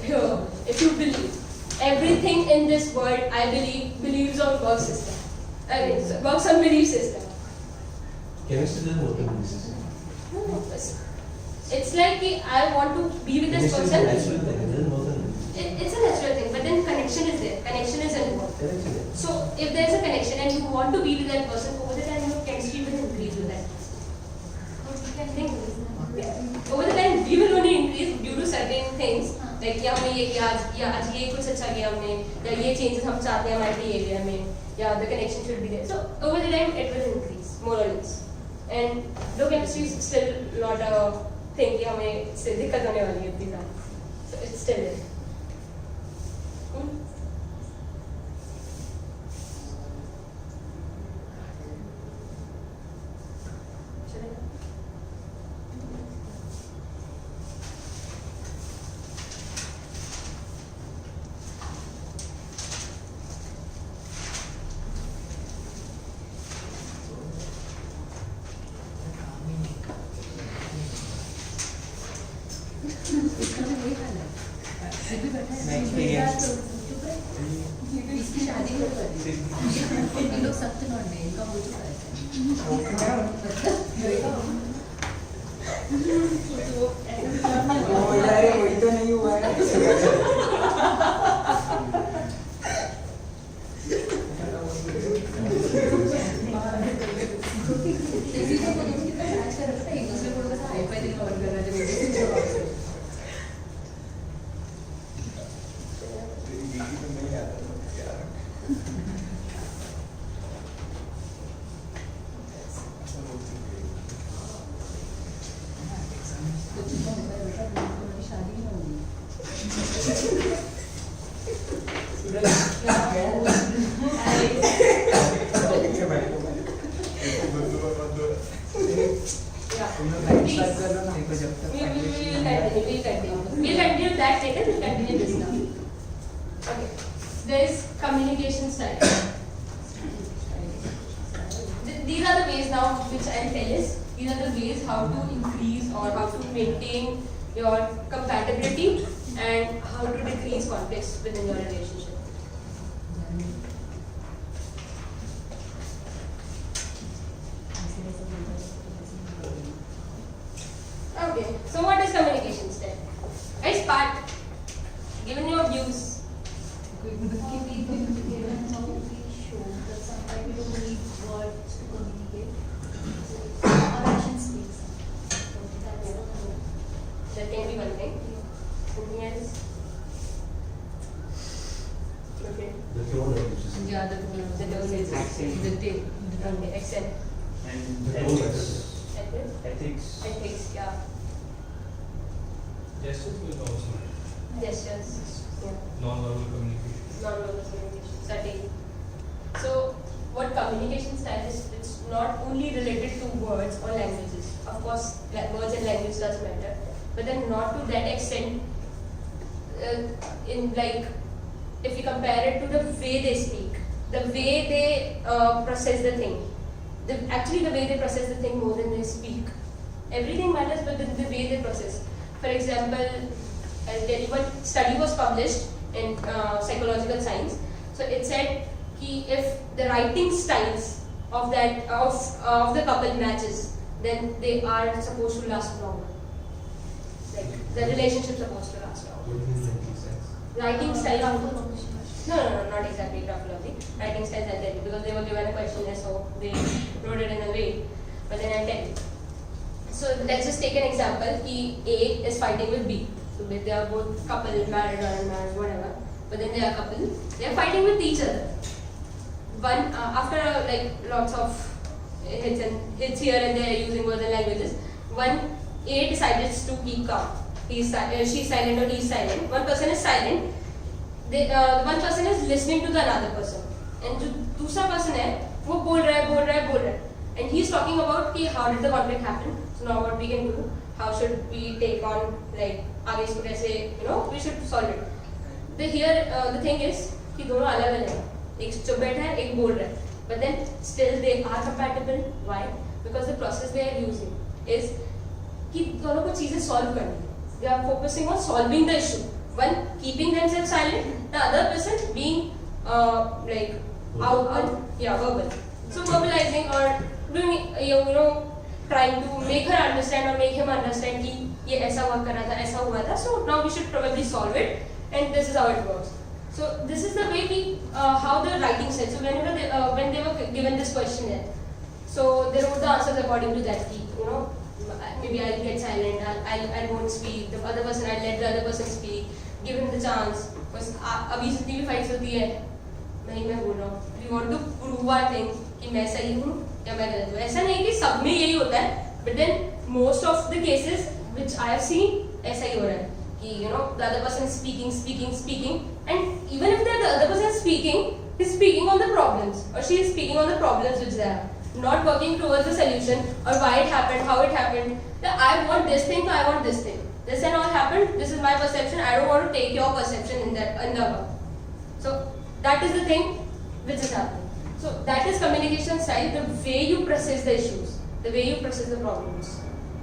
if you believe. Everything in this world, I believe, believes on work system. I mean, works on belief system. Chemistry doesn't work in this system. No, it's like I want to be with this Chemistry is a person. natural thing. It doesn't work in It's a natural thing, but then connection is there. Connection is involved. connection. So if there's a connection and you want to be with that person, over the time your chemistry will increase with that person. Over the time we will only increase due to certain things. Like या हमने ये किया आज ये कुछ अच्छा किया हमने या ये changes हम चाहते हैं हमारे behavior में या the connection should be there. So over the time it will increase more or less. And low chemistry is still not a thing कि हमें इससे दिक्कत होने वाली है इतनी ज़्यादा. So it's still there. इसकी शादी हो गई ये लोग सख्त नॉट है इनका हो चुका है वही तो नहीं हुआ है इसी को तो कितना मैच कर रखता है एक दूसरे को कैसा हाई फाई दिखा कर रहा है शादी ना होगी We'll continue that later. We'll continue this now. Okay. There is communication style. These are the ways now which I'll tell us. These are the ways how to increase or how to maintain your compatibility and how to decrease conflicts within your relationship. Okay, so what is communication style? Guys, part. Given your views. Can we show that sometimes we don't need words to communicate? Our actions speak. That can be one thing. Something else. Okay. The tone of which is Yeah, the tone is accent. Okay, accent. And the tone matters. ethics. Ethics, yeah. Gestures will also matter. Gestures. Yeah. Non-verbal communication. Non-verbal communication. Certainly. So, what communication style is, it's not only related to words or languages. Of course, words and language does matter, but then not to that extent. In like, if you compare it to the way they speak, the way they process the thing. Actually, the way they process the thing more than they speak. Everything matters, but the way they process. For example, I'll tell you one study was published in psychological science. So it said कि if the writing styles of the couple matches, then they are supposed to last longer. Like the relationship supposed to last longer. What do you think is sex? Writing style. No, not exactly graphology. Writing styles I'll tell you because they were given a questionnaire, so they wrote it in a way. But then I'll tell you. So let's just take an example. A is fighting with B. So they are both couple, married or unmarried, whatever. But then they are couple. They are fighting with each other. One after like lots of hits here and there using words and languages. One A decided to keep calm. she's silent or he's silent. One person is silent. One person is listening to the another person. And जो दूसरा person है वो बोल रहा है. And he's talking about कि how did the conflict happen. So now what we can do, how should we take on, like आगे इसको कैसे we should solve it. The thing is कि दोनों अलग हैं. एक चुप बैठा है, एक बोल रहा है. But then still they are compatible. Why? Because the process they are using is कि दोनों को चीजें solve करनी है. They are focusing on solving the issue. One keeping themselves silent, the other person being verbal. So verbalizing or doing trying to make her understand or make him understand कि ये ऐसा हुआ कर रहा था, ऐसा हुआ था. So now we should probably solve it, and this is how it works. So this is the way how the writing said. So when they were given this questionnaire, so they wrote the answers according to that. Maybe I'll get silent, I won't speak. The other person, I'll let the other person speak. Give him the chance. Because अभी जितनी भी fights होती है, मैं बोल रहा हूँ. We want to prove our thing कि मैं सही हूँ या मैं गलत हूँ. ऐसा नहीं कि सब में यही होता है. But then most of the cases which I have seen ऐसा ही हो रहा है. कि the other person is speaking, and even if the other person is speaking, he's speaking on the problems or she is speaking on the problems which they have. Not working towards the solution or why it happened, how it happened. I want this thing, so I want this thing. This and all happened. This is my perception. I don't want to take your perception in the work. So that is the thing which is happening. So that is communication style. The way you process the issues, the way you process the problems.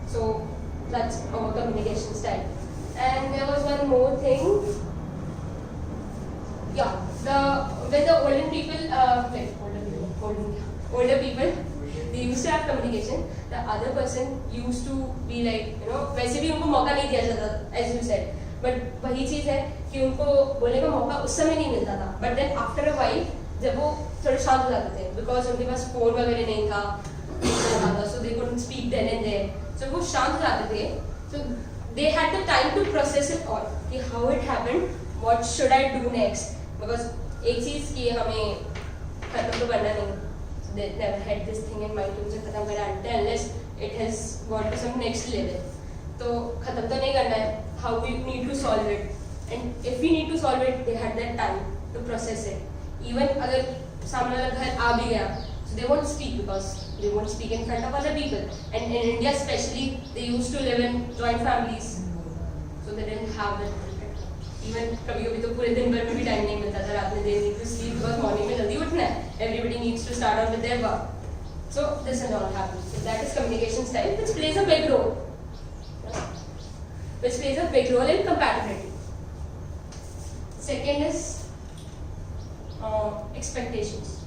So that's our communication style. And there was one more thing. Yeah, when the older people, they used to have communication. The other person used to be like, वैसे भी उनको मौका नहीं दिया जाता, as you said. But वही चीज है कि उनको बोलने का मौका उस समय नहीं मिलता था. But then after a while, जब वो थोड़े शांत हो जाते थे, because उनके पास फोन वगैरह नहीं था, so they couldn't speak then and there. So वो शांत हो जाते थे. So they had the time to process it all. कि how it happened, what should I do next? Because एक चीज कि हमें खत्म तो करना नहीं. They never had this thing in mind कि मुझे खत्म करना है unless it has gone to some next level. तो खत्म तो नहीं करना है. How we need to solve it, and if we need to solve it, they had that time to process it. Even अगर सामने वाला घर आ भी गया, so they won't speak because they won't speak in front of other people. And in India especially, they used to live in joint families, so they didn't have that. Even कभी-कभी तो पूरे दिन भर में भी टाइम नहीं मिलता था. रात में they need to sleep because morning में जल्दी उठना है. Everybody needs to start on with their work. So this and all happens. So that is communication style, which plays a big role. Which plays a big role in compatibility. Second is expectations.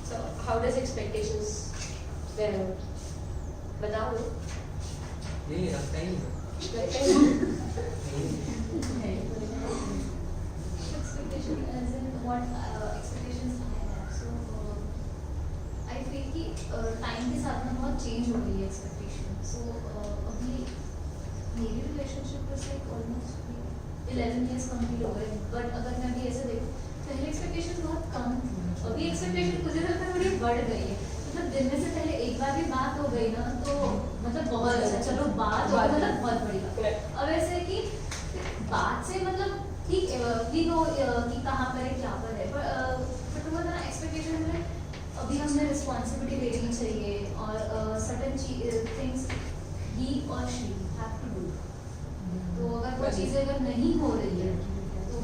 So how does expectations vary? बता दो. नहीं रखता ही नहीं. Expectation as in what expectations I have. So I feel कि time के साथ में बहुत change हो गई है expectation. So अभी मेरी relationship में से almost 11 years complete हो गए. But अगर मैं अभी ऐसे देखूँ, पहले expectations बहुत कम थी. अभी expectation मुझे लगता है थोड़ी बढ़ गई है. मतलब दिन में से पहले एक बार भी बात हो गई ना तो मतलब बहुत अच्छा, चलो बात हो मतलब बहुत बड़ी बात. अब ऐसे कि बात से मतलब ठीक वी नो कि कहाँ पर है क्या पर है, बट वो ना एक्सपेक्टेशन में अभी हमें रिस्पॉन्सिबिलिटी लेनी चाहिए और सर्टेन थिंग्स ही और शी हैव टू डू. तो अगर वो चीज़ें अगर नहीं हो रही है तो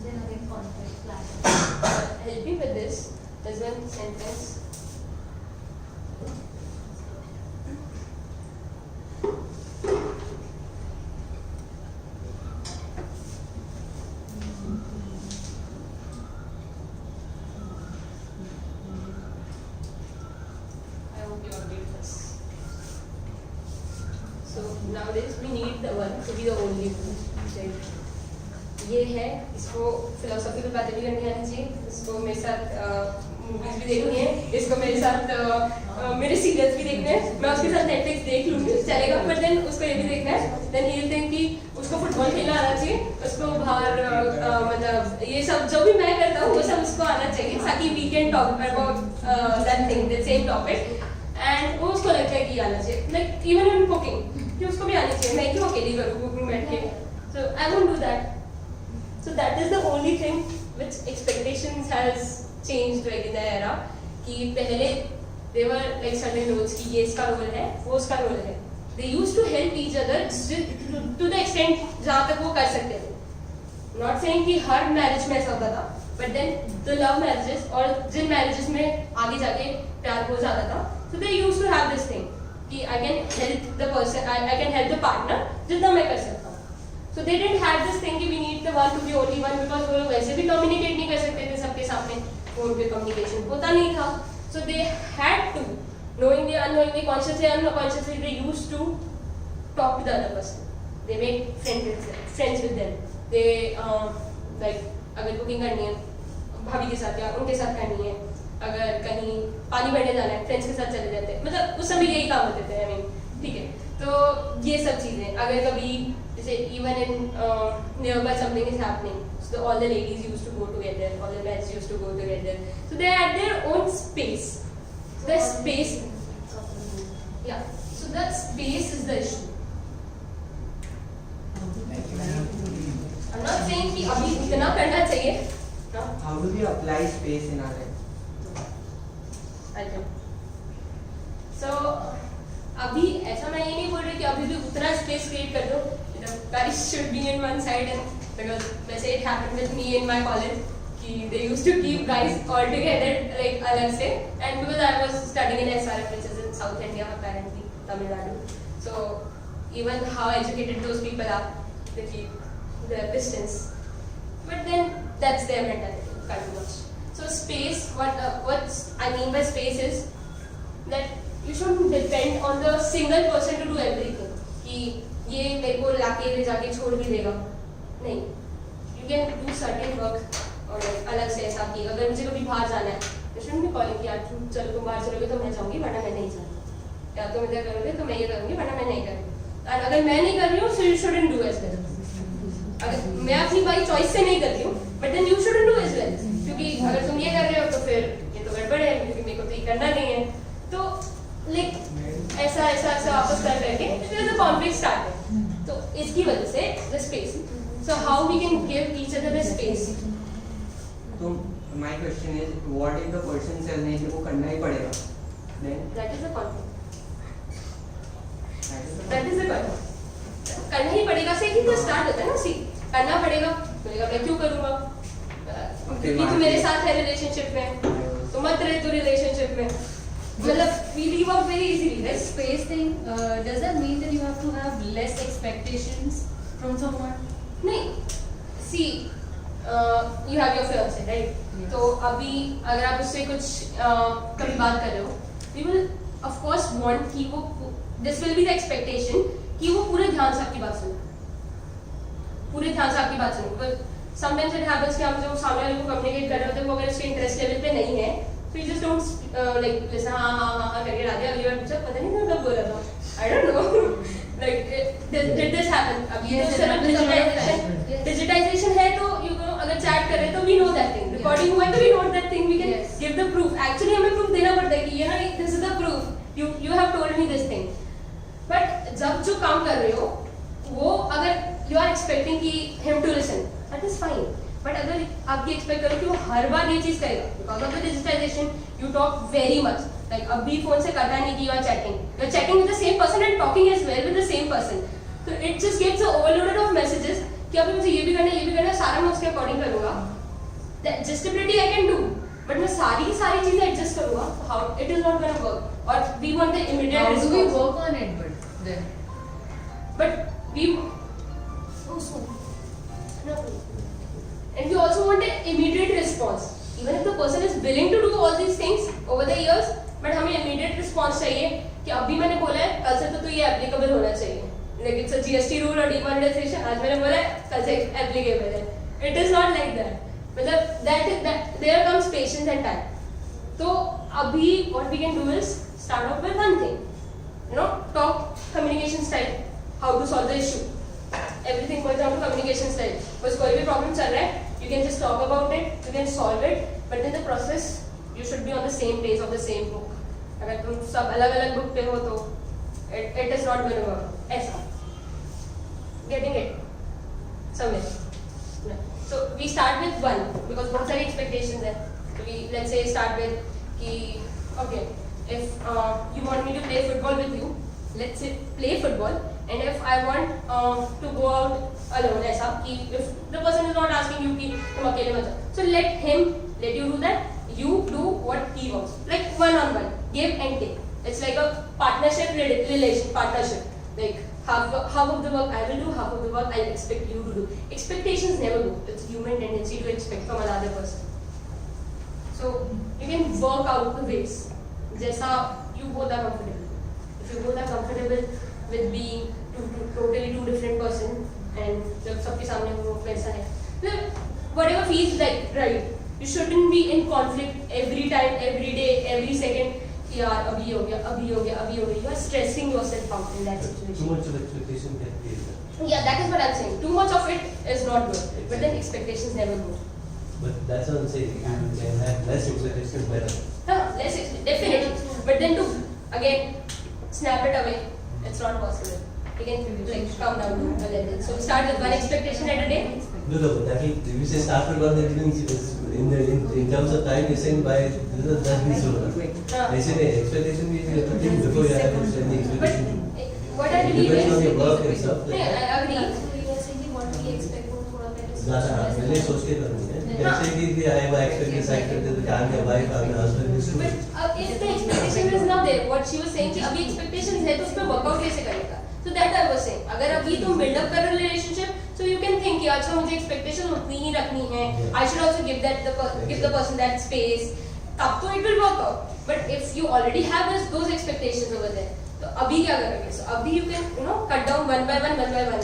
then again conflict flash. Help me with this. There's one sentence. I hope you agree with this. So nowadays we need the one to be the only one. Right? ये है, इसको फिलोसॉफिकल बातें भी करनी आनी चाहिए. इसको मेरे साथ मूवीज भी देखनी है, इसको मेरे साथ मेरे सीरियल्स भी देखने हैं, मैं उसके साथ नेटफ्लिक्स देख लूँगी, चलेगा, बट देन उसको ये भी देखना है, देन ही विल थिंक कि उसको फुटबॉल खेलना आना चाहिए, उसको बाहर मतलब ये सब जो भी मैं करता हूँ वो सब उसको आना चाहिए, ताकि we can talk about that thing, the same topic, and वो उसको लगता है कि आना चाहिए, लाइक इवन इन कुकिंग कि उसको भी आनी चाहिए, मैं क्यों अकेली करूँ कुकिंग बैठ के, so I won't do that. So that is the only thing which expectations has changed like in the era कि पहले they were like certain roles कि ये इसका रोल है, वो उसका रोल है. They used to help each other to the extent जहाँ तक वो कर सकते थे. Not saying कि हर marriage में ऐसा होता था, but then the love marriages और जिन marriages में आगे जाके प्यार हो जाता था, so they used to have this thing कि I can help the person, I can help the partner जितना मैं कर सकता हूँ. So they didn't have this thing कि we need the one to be only one because वो लोग वैसे भी communicate नहीं कर सकते थे सबके सामने, फोन पे communication होता नहीं था. So they had to, knowingly, unknowingly, consciously, unconsciously, they used to talk to the other person. They make friends with them. They like अगर cooking करनी है भाभी के साथ या उनके साथ करनी है, अगर कहीं पानी भरने जाना है फ्रेंड्स के साथ चले जाते हैं, मतलब उस समय यही काम होते थे. I mean, ठीक है, तो ये सब चीजें अगर कभी जैसे even in nearby something is happening, so all the ladies used to go together, all the men used to go together, so they had their own space. So the space, yeah, so that space is the issue. I'm not saying कि अभी इतना करना चाहिए. How do we apply space in our life? अच्छा, so अभी ऐसा मैं ये नहीं बोल रही कि अभी भी उतना स्पेस क्रिएट कर दो. Guys should be in one side, and because वैसे it happened with me in my college कि they used to keep guys all together like अलग से, and because I was studying in SRM which is in South India apparently Tamil Nadu, so even how educated those people are, they keep their distance, but then that's their mentality, can't do much. So space, what I mean by space is that you shouldn't depend on the single person to do everything कि ये मेरे को लाके ले जाके छोड़ भी देगा, नहीं. You can do certain work और अलग से ऐसा कि अगर मुझे कभी बाहर जाना है, you shouldn't be calling कि यार चलो तुम बाहर चलोगे तो मैं जाऊँगी वरना मैं नहीं जाऊँगी, या तुम इधर करोगे तो मैं ये करूँगी वरना मैं नहीं करूँगी. और अगर मैं नहीं कर रही हूँ so you shouldn't do as well. अगर मैं अपनी बाई चॉइस से नहीं कर रही हूँ, but then you shouldn't do as well, क्योंकि अगर तुम ये कर रहे हो तो फिर ये तो गड़बड़ है, क्योंकि मेरे को तो ये करना नहीं है. तो लाइक ऐसा वापस कर करके there's a conflict started. तो इसकी वजह से the space. So how we can give each other the space? तो my question is, what if the person says नहीं तेरे को करना ही पड़ेगा? Then That is the conflict. that is the conflict. करना ही पड़ेगा से ही तो स्टार्ट होता है ना. सी करना पड़ेगा, बोलेगा मैं क्यों करूँगा, क्योंकि तू मेरे साथ है रिलेशनशिप में, तो मत रहे तू रिलेशनशिप में. मतलब we leave out very easily, right? Space thing, does that mean that you have to have less expectations from someone? नहीं, see, you have your fiance, right? Yes. तो अभी अगर आप उससे कुछ कभी बात कर रहे हो, you will of course want कि वो, this will be the expectation कि वो पूरे ध्यान से आपकी बात सुने, पूरे ध्यान से आपकी बात सुने. But sometimes it happens कि हम जो सामने वाले को कम्युनिकेट कर रहे होते हैं वो अगर उसके इंटरेस्ट लेवल पे नहीं है, so you just don't like listen हाँ करके डाल दिया. अगली बार पूछा पता नहीं मैं कब बोला था, I don't know. Like did this happen? अभी तो सिर्फ digitization है तो you know अगर chat कर रहे हैं तो we know that thing. Recording हुआ है तो we know that thing. We can give the proof. Actually हमें proof देना पड़ता है कि ये ना this is the proof. You have told me this thing. But जब जो काम कर रहे हो वो अगर you are expecting कि him to listen, that is fine. But अगर आप ये expect करो कि वो हर बार ये चीज़ करेगा, because of the digitization, you talk very much. Like अभी फोन से करना नहीं कि you are chatting. You are chatting with the same person and talking as well with the same person. So it just gets overloaded of messages कि अभी मुझे ये भी करना है, सारा मैं उसके according करूँगा. The adjustability I can do, but मैं सारी चीज़ें adjust करूँगा, how it is not gonna work. Or we want the immediate How response. do we work on it, but then? But we also no. And we also want an immediate response. Even if the person is willing to do all these things over the years, but हमें immediate response चाहिए कि अभी मैंने बोला है कल से तो ये applicable होना चाहिए. Like it's a GST rule or demonetization. आज मैंने बोला है कल से applicable है. It is not like that. मतलब that there comes patience and time. तो अभी what we can do is start off with one thing, talk, communication style, how to solve the issue. Everything boils down to communication style. बस कोई भी problem चल रहा है, you can just talk about it, you can solve it, but in the process you should be on the same page of the same book. अगर तुम सब अलग-अलग book पे हो तो it is not going to work. ऐसा. Getting it? Somewhere. No. So we start with one because बहुत सारी expectations हैं. So we let's say start with कि okay, if you want me to play football with you, let's say play football, and if I want to go out alone, ऐसा कि if the person is not asking you कि तुम अकेले मत जाओ, so let you do that. You do what he wants, like one on one, give and take. It's like a partnership partnership. Like half of the work I will do, half of the work I expect you to do. Expectations never go. It's human tendency to expect from another person. So you can work out the ways. जैसा you both are comfortable. If you both are comfortable with being totally two different person, and जब सबके सामने वो वैसा है, then whatever feels like right. You shouldn't be in conflict every time, every day, every second. कि यार अभी हो गया. You are stressing yourself out in that situation. Too much of expectation can create. Yeah, that is what I'm saying. Too much of it is not good. But then expectations never go. But that's what I'm saying. You can have less expectations better. Definitely. But then to again snap it away, it's not possible. You can like come down to a level. So start with one expectation at a day. No, that will, if you say start with one, that means in terms of time, you're saying by that means so. I say the expectation means you have to think before you have to set the But expectation. what I It believe depends on is, your work and stuff. I agree. So you are saying कि what we expect वो थोड़ा better ज़्यादा पहले सोच के करूँगा। कैसे कि I expect this, I expect that I'm your wife, I'm your husband, this too. But if the expectation is not there, what she was saying कि अभी expectations है तो उस पर workout कैसे करेगा? So that I was saying. अगर अभी तुम build up कर रहे हो relationship, so you can think कि अच्छा मुझे expectation उतनी ही रखनी है. I should also give the person that space. तब तो it will work out. But if you already have those expectations over there, तो अभी क्या करोगे? So अभी you can cut down one by one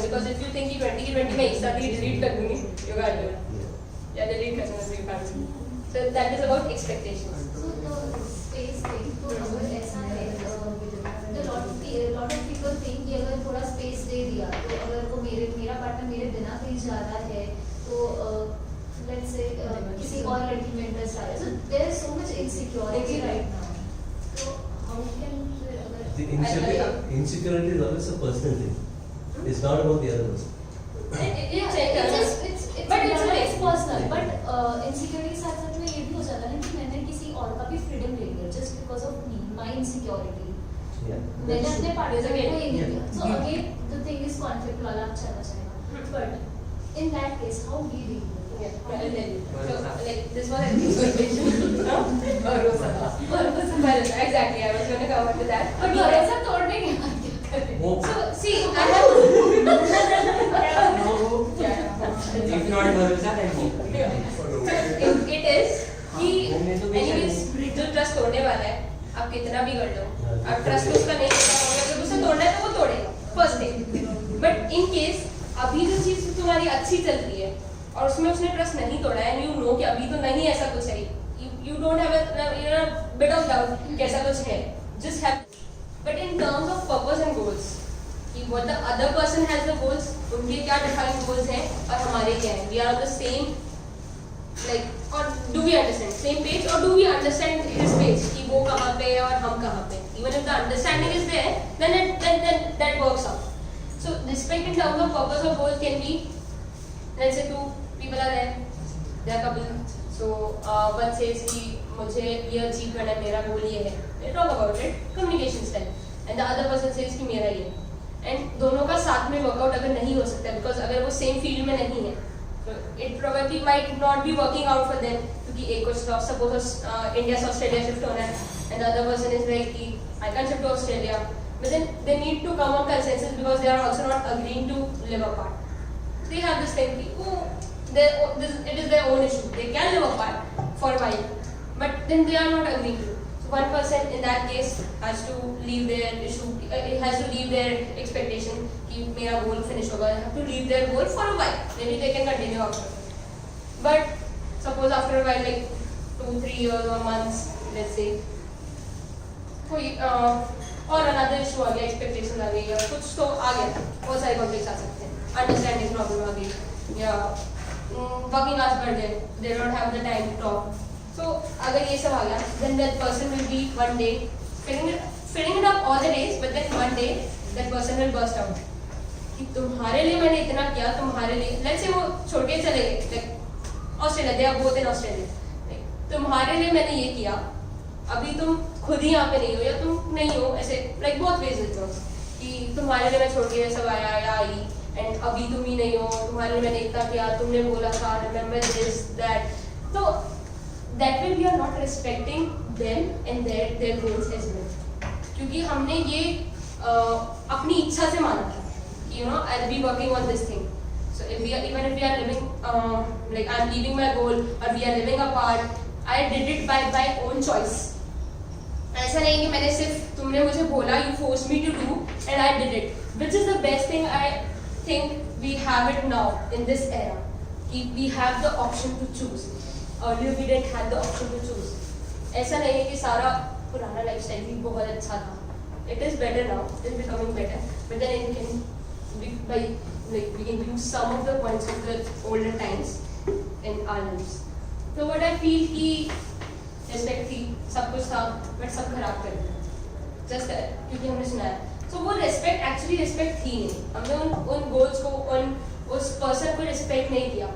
because if you think कि 20 मैं एक साथ ही delete कर दूँगी, you can't do it. Yeah, delete कर दूँगा, you can't do it. So that is about expectations. So the space thing तो अगर ऐसा है the lot of people think कि अगर थोड़ा space दे दिया तो अगर वो मेरा partner मेरे बिना कहीं जा रहा है तो let's say किसी और लड़की में interest आ रहा है, so there is so much insecurity right now. So how can The insecurity is always a personal thing. It's not about the other person. it's personal, but insecurity के साथ साथ में ये भी हो जाता है कि मैंने किसी और का भी freedom ले लिया just because of me, my insecurity. मैंने अपने पार्टनर को ये नहीं दिया. So again the thing is conflict वाला चला जाएगा. But in that case, how we deal with it? Yeah, I'll tell you. So, like, this was an expectation. Bharosa. Exactly, I was going to come up to that. और भरोसा तोड़ने के बाद क्या करें? So, see, I have... If not भरोसा then hope. So, it is कि anyways, जो trust तोड़ने वाला है, आप कितना भी कर लो, आप trust उसका नहीं करना होगा, जब उसे तोड़ना है तो वो तोड़ेगा, first thing. But in case अभी जो चीज़ तुम्हारी अच्छी चल रही है और उसमें उसने ट्रस्ट नहीं तोड़ा है, and you know कि अभी तो नहीं ऐसा कुछ है, you don't have a bit of doubt कि ऐसा कुछ है, just have. But in terms of purpose and goals, कि what the other person has the goals, उनके क्या defined goals हैं और हमारे क्या हैं, we are on the same, like, or do we understand same page or do we understand his page कि वो कहाँ पे है और हम कहाँ पे, even if the understanding is there, then that works out. So respect in terms of purpose or goals can be, let's say two people are there, they are couple. So one says कि मुझे ये achieve करना है, मेरा goal ये है, they talk about it, communication style, and the other person says कि मेरा ये, and दोनों का साथ में workout अगर नहीं हो सकता because अगर वो same field में नहीं है, so it probably might not be working out for them क्योंकि एक को suppose India से Australia shift होना है, and the other person is like कि I can't shift to Australia, but then they need to come on consensus because they are also not agreeing to live apart. They have this thing it is their own issue. They can live apart for a while, but then they are not agreeing to. So one person in that case has to leave their issue, has to leave their expectation कि मेरा goal finish होगा, they have to leave their goal for a while. Maybe they can continue after. But suppose after a while, like 2-3 years or months, let's say, कोई और another issue आ गया, expectation आ गई या कुछ तो आ गया, बहुत सारे कॉन्फ्लिक्ट्स आ सकते हैं, अंडरस्टैंडिंग प्रॉब्लम आ गई या वर्किंग आवर्स बढ़ गए, they don't have the time to talk. So अगर ये सब आ गया, then that person will be one day filling it up all the days, but then one day that person will burst out कि तुम्हारे लिए मैंने इतना किया, तुम्हारे लिए, let's say वो छोड़ के चले गए, like Australia, they are both in Australia, तुम्हारे लिए मैंने ये किया, अभी तुम खुद ही यहाँ पे नहीं हो या तुम नहीं हो, ऐसे लाइक बहुत वेज इट वर्क्स कि तुम्हारे लिए मैं छोड़ के सब आया या आई एंड अभी तुम ही नहीं हो, तुम्हारे लिए मैंने इतना किया, तुमने बोला था, रिमेंबर दिस दैट. तो that way we are not respecting them and their goals as well, क्योंकि हमने ये अपनी इच्छा से माना था कि you know I will be working on this thing. So if we are, even if we are living, like I am leaving my goal or we are living apart, I did it by my own choice. ऐसा नहीं कि मैंने सिर्फ तुमने मुझे बोला, you forced me to do and I did it, which is the best thing I think we have it now in this era. कि we have the option to choose. Earlier we didn't have the option to choose. ऐसा नहीं है कि सारा पुराना lifestyle भी बहुत अच्छा था. It is better now. It is becoming better. But then it can be by we can use some of the points of the older times in our lives. So what I feel कि respect थी, सब कुछ था, but सब खराब कर दिया just क्योंकि हमने सुना है. सो वो रिस्पेक्ट एक्चुअली रिस्पेक्ट थी नहीं, हमने उन गोल्स को, उस पर्सन को रिस्पेक्ट नहीं किया,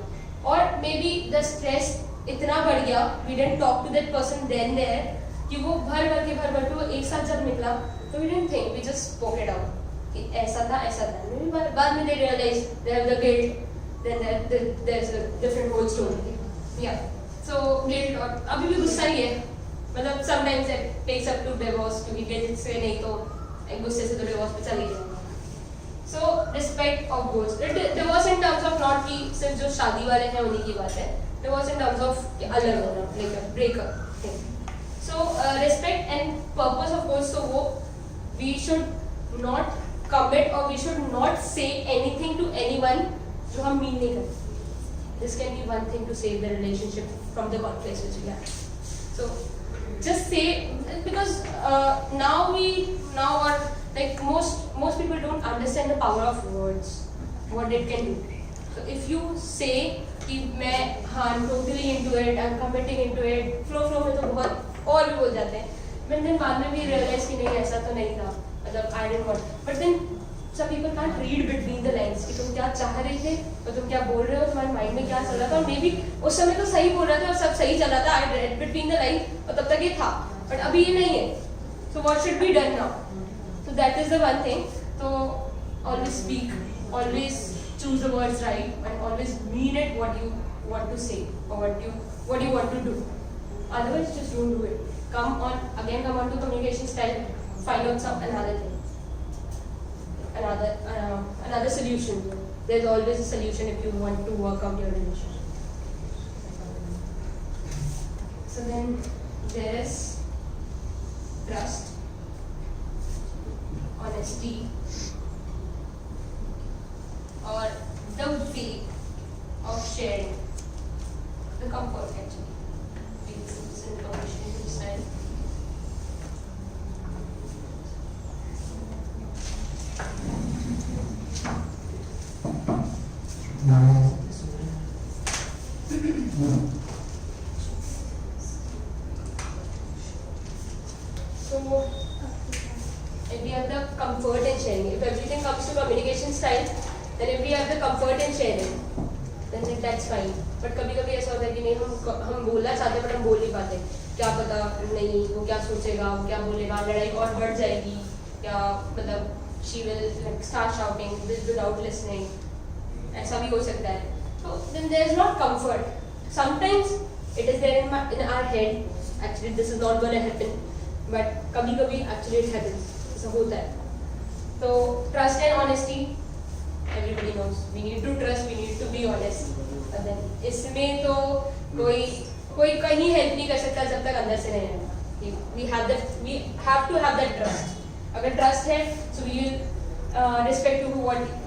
और मे बी द स्ट्रेस इतना बढ़ गया, we didn't talk to that person then there कि वो भर भर के वो एक साथ जब निकला तो we didn't think, we just spoke it out कि ऐसा था. मे बी बाद में they realise they have the guilt, then there is a different whole story. या So guilt और अभी भी गुस्सा ही है, मतलब sometimes it takes up to divorce, क्योंकि guilt से नहीं तो एक गुस्से से तो divorce पे चले जाएगा. So respect of goals. Divorce in terms of not कि सिर्फ जो शादी वाले हैं उन्हीं की बात है. Divorce in terms of कि अलग होना, like a breakup thing. So respect and purpose of goals. So वो we should not commit or we should not say anything to anyone जो हम mean नहीं करते. This can be one thing to save the relationship from the conflicts which we have. So just say, because now or like most people don't understand the power of words, what it can do. So if you say कि मैं I'm totally into it, I'm committing into it, flow में तो बहुत और भी बोल जाते हैं, but then बाद में भी realize कि नहीं ऐसा तो नहीं था, मतलब I didn't want, but then some people can't read between the lines कि तुम क्या चाह रहे थे और तुम क्या बोल रहे हो, तुम्हारे माइंड में क्या चल रहा था, और मे बी उस समय तो सही बोल रहा था और सब सही चल रहा था, I read between the line, और तब तक ये था, बट अभी ये नहीं है. So what should be done now? So that is the one thing. तो always speak, always choose the words right and always mean it what you want to say और what you want to do. Otherwise just don't do it. come on to communication style, find out some another thing. Another solution. There's always a solution if you want to work out your relationship. So then there is trust, honesty, or the way of sharing the comfort actually. Feelings and communication style. So, if we have the comfort in sharing, if everything comes to communication style, then if we have the comfort in sharing, then that's fine. But कभी-कभी ऐसा होता है कि नहीं हम बोलना चाहते हैं but हम बोल नहीं पाते. क्या पता नहीं वो क्या सोचेगा, वो क्या बोलेगा, लड़ाई और बढ़ जाएगी, क्या मतलब she will like start shouting without listening. ऐसा भी हो सकता है. So then there is not comfort. Sometimes it is there in our head. Actually, this is not gonna happen. But कभी-कभी actually it happens. ऐसा होता है. So trust and honesty. Everybody knows. We need to trust. We need to be honest. But then इसमें तो कोई कहीं help नहीं कर सकता जब तक अंदर से नहीं है. We have to have that trust. अगर trust है, so we will respect to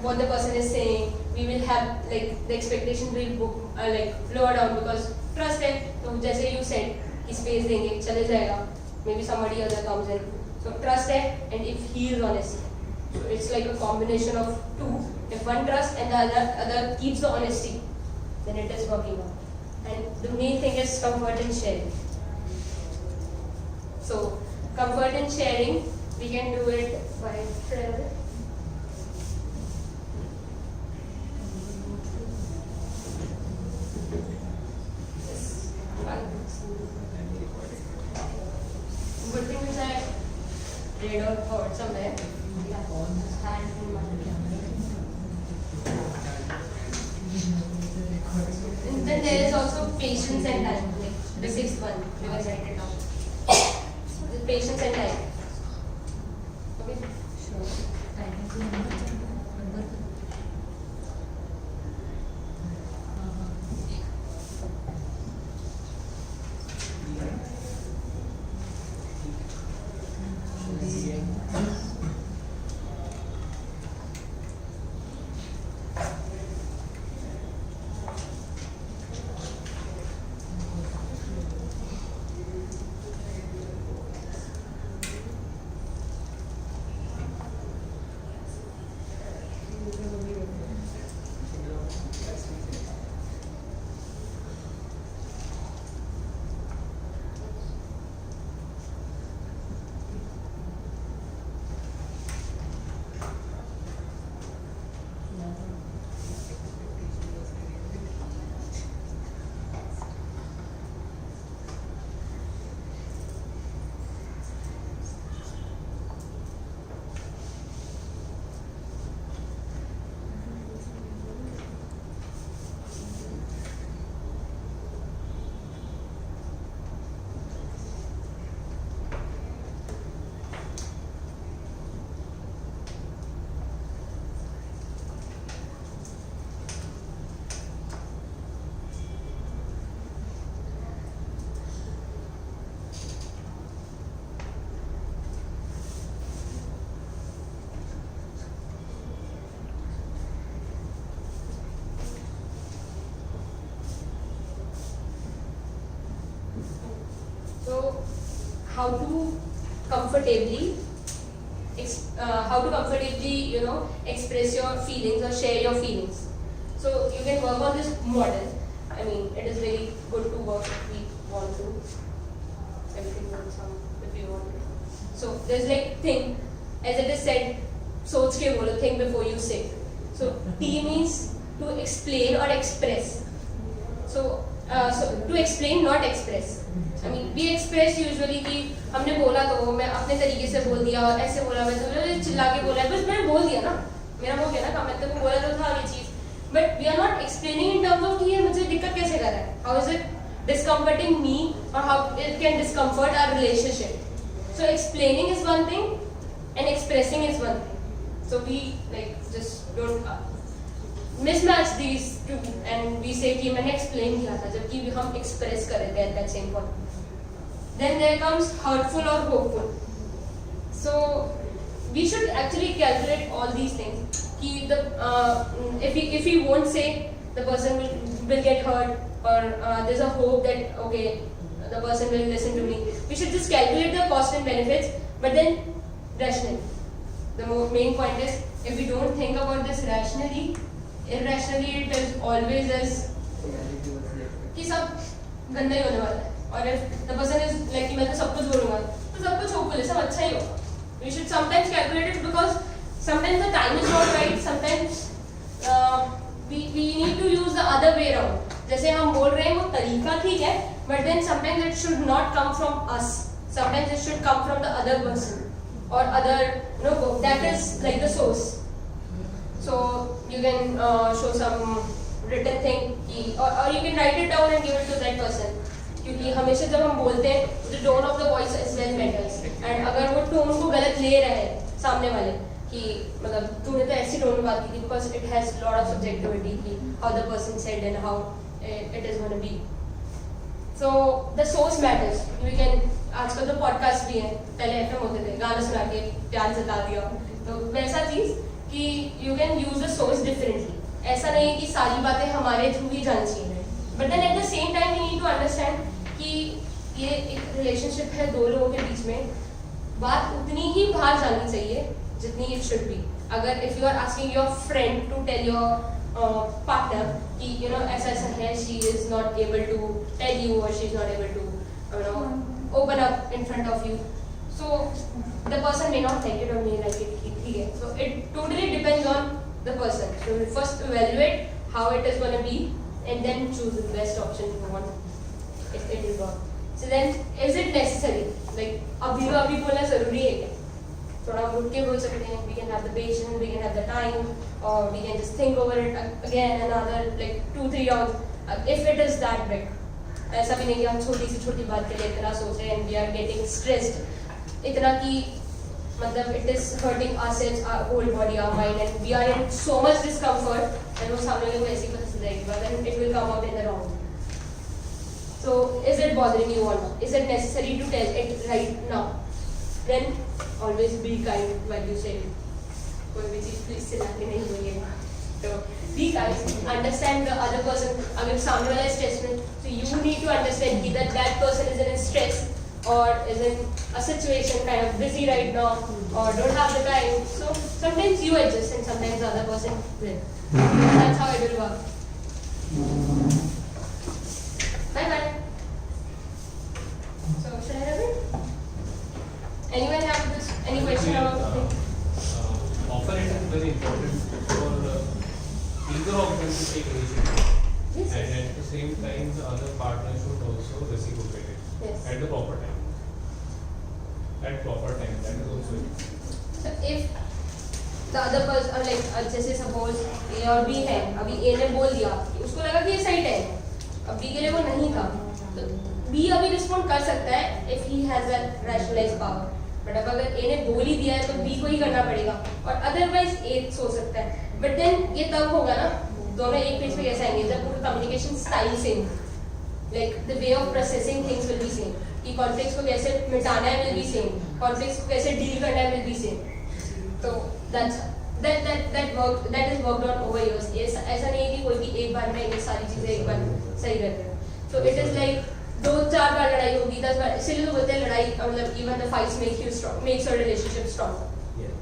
what the person is saying. We will have like the expectation will like lower down because trust है. तो जैसे you said कि space देंगे, चले जाएगा, may be somebody other comes in. So trust है, and if he is honest. So it's like a combination of two. If one trusts and the other keeps the honesty, then it is working out. And the main thing is comfort in sharing. So comfort in sharing, we can do it by prayer. Good thing is I read or heard somewhere. Hand in my And then there is also patience and time, like the sixth one. You guys write it down. The patience and time. Okay. Sure. So, how to comfortably, express your feelings or share your feelings. So you can work on this model. I mean, it is very good to work if we want to. Everything works out if we want to. So there's like think, as it is said, soch ke bolo, think before you say. So T means to explain or express. So to explain, not express. I mean, we express usually कि हमने बोला तो मैं अपने तरीके से बोल दिया, ऐसे बोला, वैसे बोला, चिल्ला के बोला, बस मैंने बोल दिया ना, मेरा हो गया ना काम, मैंने तो बोला तो था ये चीज. But we are not explaining in terms of कि ये मुझे दिक्कत कैसे कर रहा है. How is it discomforting me, or how it can discomfort our relationship. So explaining is one thing, and expressing is one thing. So we like just don't mismatch these two, and we say कि मैंने explain किया था, जबकि हम express कर रहे थे at that same point. Then there comes hurtful or hopeful. So we should actually calculate all these things. Ki the if we won't say, the person will get hurt, or there's a hope that okay, the person will listen to me. We should just calculate the cost and benefits, but then rationally. The main point is, if we don't think about this rationally, irrationally it is always as कि सब गंदा ही होने वाला है. और if the person is like कि मैं तो सब कुछ बोलूँगा, तो सब कुछ hopeful है, सब अच्छा ही होगा. We should sometimes calculate it, because sometimes the time is not right. Sometimes we need to use the other way around. जैसे हम बोल रहे हैं वो तरीका ठीक है, but then sometimes it should not come from us. Sometimes it should come from the other person or other that is like the source. So you can show some written thing or you can write it down and give it to that person. क्योंकि हमेशा जब हम बोलते हैं the tone of the voice as well matters. And अगर वो tone को गलत ले रहा है सामने वाले कि मतलब तूने तो ऐसी tone में बात की थी, because it has lot of subjectivity कि how the person said and how it is going to be. So the source matters. We can आजकल तो podcast भी है, पहले FM होते थे, गाना सुना के प्यार जता दिया, तो वैसा चीज कि you can use the source differently. ऐसा नहीं है कि सारी बातें हमारे थ्रू ही जानी चाहिए. But then at the same time we need to understand कि ये एक रिलेशनशिप है दो लोगों के बीच में, बात उतनी ही बाहर जानी चाहिए जितनी इट शुड बी. अगर if you are asking your friend to tell your partner कि you know ऐसा ऐसा है, she is not able to tell you or she is not able to you know open up in front of you, so the person may not like it or may like it. ठीक है, so it totally depends on the person. So we first evaluate how it is going to be and then choose the best option you want if it will work. So then is it necessary, like अभी बोलना जरूरी है क्या? थोड़ा रुक के बोल सकते हैं, we can have the patience, we can have the time, or we can just think over it again another like 2-3 hours. If it is that big, ऐसा भी नहीं कि हम छोटी से छोटी बात के लिए इतना सोच रहे हैं and we are getting stressed इतना कि मतलब it is hurting ourselves, our whole body, our mind, and we are in so much discomfort and वो सामने वाले को ऐसे ही पता चल जाएगी but then it will come out in the wrong. So is it bothering you or not? Is it necessary to tell it right now? Then always be kind while you say it. कोई भी चीज please चिल्ला के नहीं बोलिएगा. So be kind, understand the other person. अगर सामने वाला स्ट्रेस में, so you need to understand कि that person is in stress or is in a situation kind of busy right now or don't have the time. So sometimes you adjust and sometimes the other person will. That's how it will work. Bye bye. So should I have it? Anyone have this? Any question about it? Often it is very important for either of them to take initiative. Yes. And at the same time, the other partner should also reciprocate it Yes. at the proper time. At proper time, that is also it. So if the other person like जैसे suppose A और B है, अभी A ने बोल दिया, उसको लगा कि ये सही है, अब B के लिए वो नहीं था, तो B अभी रिस्पॉन्ड कर सकता है if he has a rationalized power. But अब अगर A ने बोल ही दिया है तो B को ही करना पड़ेगा और अदरवाइज A सोच सकता है. बट देन ये तब होगा ना, दोनों एक पेज पे कैसे आएंगे जब पूरा communication style same, like the way of processing things will be same, कि कॉन्फ्लिक्ट्स को कैसे मिटाना है विल बी सेम, कॉन्फ्लिक्ट्स को कैसे डील करना है विल बी सेम. तो that is worked on over years. ऐसा नहीं है कि कोई भी एक बार में ये सारी चीजें एक बार सही करते हैं. So it is like 2-4 बार लड़ाई होगी, 10 बार, इसलिए तो बोलते हैं लड़ाई मतलब even the fights makes your relationship strong. Yeah.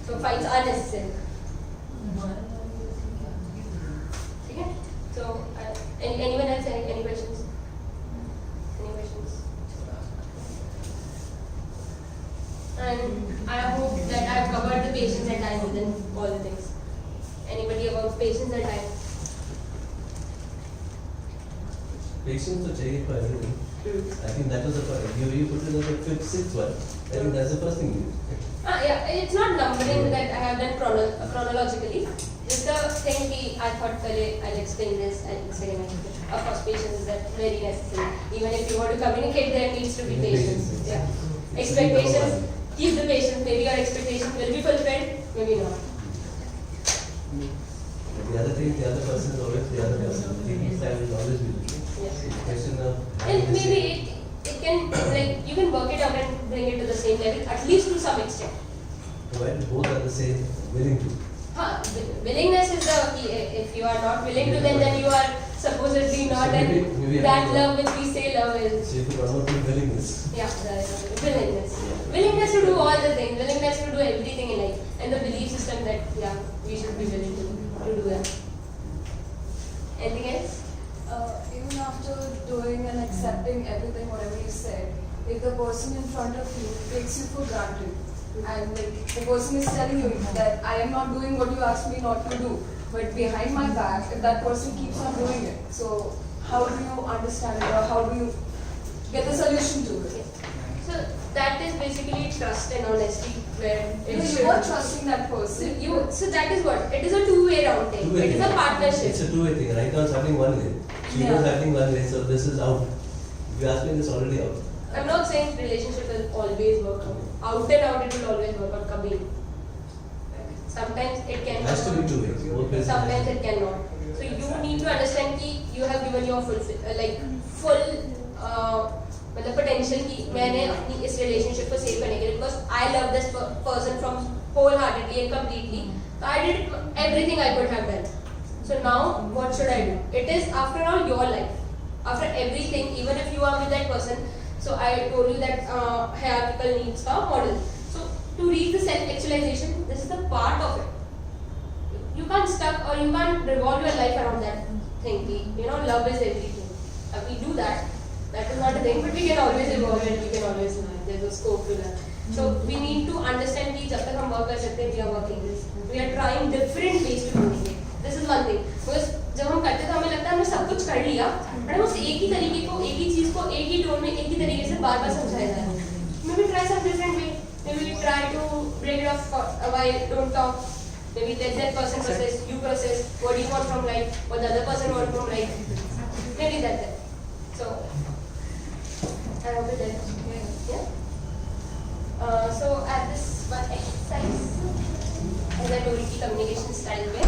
So fights are necessary. ठीक है? So anyone else any questions? Any questions? And I hope that I have covered the patience and time within all the things. Anybody about patience and time? Patience to take it for everything. I think that was the point. You put it as the 5th, 6th one. I think that's the first thing you do. Yeah, it's not numbering that I have done chronologically. It's the thing I thought I'll explain this and say of course patience is that very necessary. Even if you want to communicate, there needs to be patience. Yeah. Expectations, keep the patience. Maybe your expectation will be fulfilled, maybe not. The other thing, the other person is always the other person. The thinking style will always be different. Yes. It's a question of And maybe it can like you can work it out and bring it to the same level, at least to some extent. provided both are the same, willing to. Willingness is the key. If you are not willing to, then you are supposedly not. So And maybe that love which we say love is. So you could promote the willingness. Yeah, willingness. Willingness to do all the things. Willingness to do everything in life. And the belief system that we should be willing to do that. Anything else? Even after doing and accepting everything, whatever you said, if the person in front of you takes you for granted, and like the person is telling you that I am not doing what you asked me not to do, but behind my back, if that person keeps on doing it, so how do you understand it, or how do you get the solution to it? So that is basically trust and honesty, where You are trusting that person. So that is what it is, a two-way round thing. Two-way It is a thing. partnership. It's a two-way thing. Right now it's happening one way. She Yeah. was happening one way, so this is out. If you ask me, this already out. I'm not saying relationship will always work out. Out and out, it will always work out. Kabhi. Sometimes it can. It has to be two ways. Both ways. Sometimes it cannot. So you need to understand कि you have given your full मतलब potential कि मैंने अपनी इस relationship को save करने के लिए, because I love this person from wholeheartedly and completely. So I did everything I could have done. So now what should I do? It is after all your life. After everything, even if you are with that person, So I told you that hierarchical needs का model. So to reach the self-actualization, this is the part of it. You can't stuck or you can't revolve your life around that thing. You know, love is everything. We do that. That is not a thing, but we can always evolve and we can always learn. There's a scope to learn. So we need to understand कि जब तक हम work कर सकते हैं, we are working this. We are trying different ways to doing it. This is one thing. Because जब हम करते थे हमें लगता है हमने सब कुछ कर लिया, but हम उस एक ही तरीके को, एक ही चीज को, एक ही टोन में, एक ही तरीके से बार-बार समझाया जा रहा है. Maybe try some different way. Maybe try to break it off a while, don't talk. Maybe let that person process, you process what you want from life, what the other person wants from life. Maybe that's it. So, I hope it helps. Yeah? So, at this one exercise, as I told you, communication style में.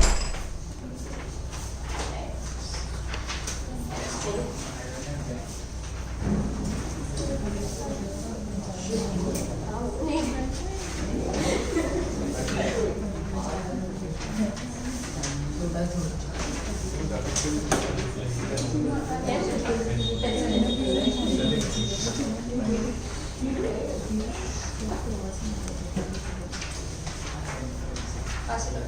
Pass it on.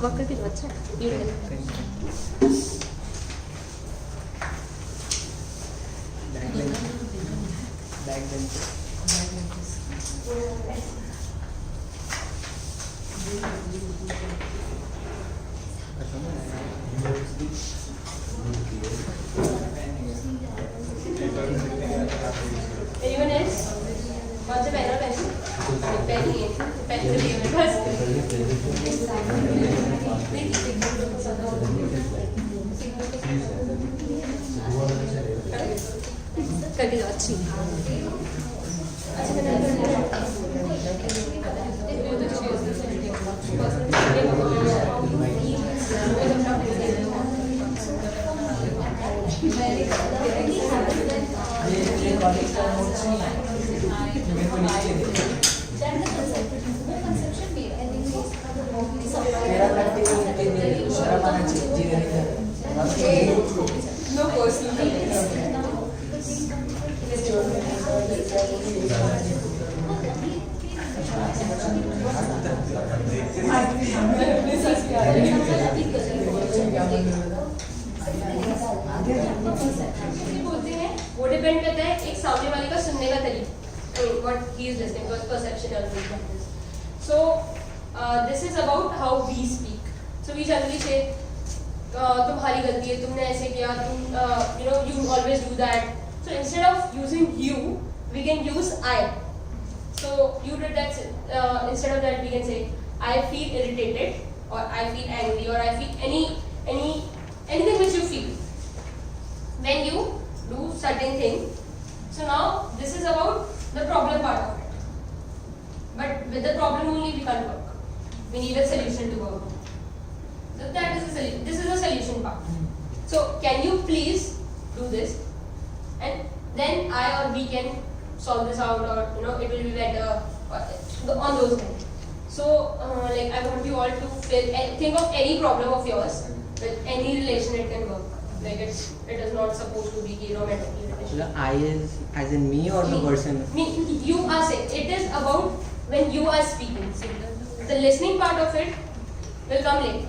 Work करके तो अच्छा है. Anyone else? कौन सा pen और pencil? Pen ही है. Pencil ही है मेरे पास. करके जाओ अच्छी. No personal. वो डिपेंड करता है एक सामने वाले का सुनने का तरीका. What he is listening to, perception or things like this. So this is about how we speak. So we generally say तुम्हारी गलती है, तुमने ऐसे किया, तुम you always do that. So instead of using you, we can use I. So you did that. Instead of that, we can say I feel irritated, or I feel angry, or I feel anything which you feel when you do certain thing. So now this is about the problem part of it. But with the problem only we can't work. We need a solution to work. So that is a solution. This is a solution part. So can you please do this, and then I or we can solve this out, or it will be better on those lines. So like I want you all to think of any problem of yours with any relation it can work. Like it is not supposed to be romantic relation. So I is as in me or the person? Me. You are saying it is about when you are speaking. The listening part of it will come later.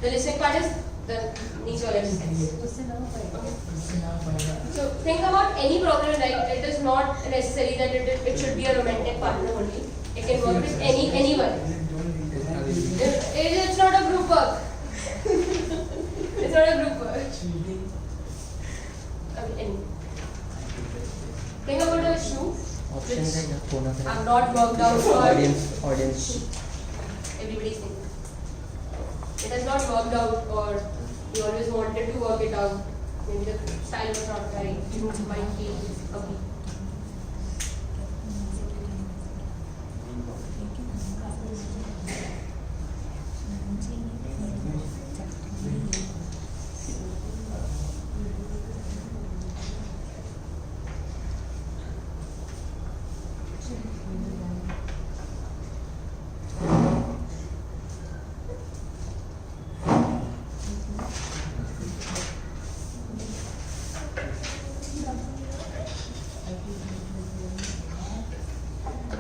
The listening part is the niche wala sentence. So think about any problem. Like it is not necessary that it should be a romantic partner only. It can work with anyone. It's not a group work. It's not a group work. Think about a shoe which have not worked out for audience. Everybody's thinking. It has not worked out, or you always wanted to work it out. Maybe the style was not right. You might feel ugly.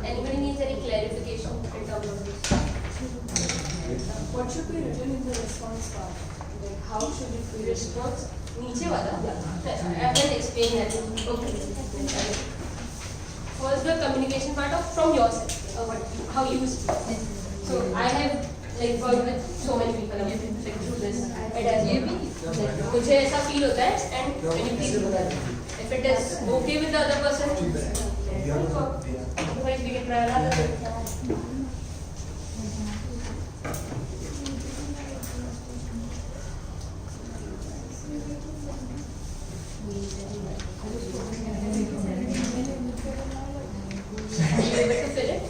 Anybody needs any clarification in terms of this? What should be written in the response part? Like how should it be written? Response नीचे वाला I will explain that. Okay. First the communication part of from your side, how you speak. So I have like worked with so many people like through this. It has मुझे ऐसा feel होता है and when you feel if it is okay with the other person, we can try another thing. Are you able to fill it?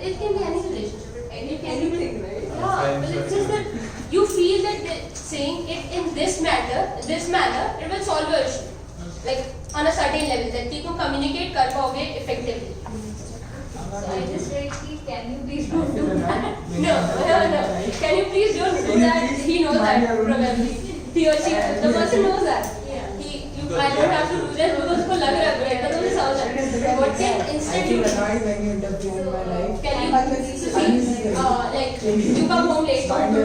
It can be any relationship, Anything, right? Yeah, but it's just that you feel that saying it in this manner, it will solve your issue. Like on a certain level, that you can communicate कर पाओगे effectively. So I just read, can you please don't do that? No. Can you please don't do that? He knows that probably. He or she, the person knows that. I don't have to do that because उसको लग रहा है तो मुझे समझ आता है. What can instead you annoyed when you interfere in my life. can you like you come home late and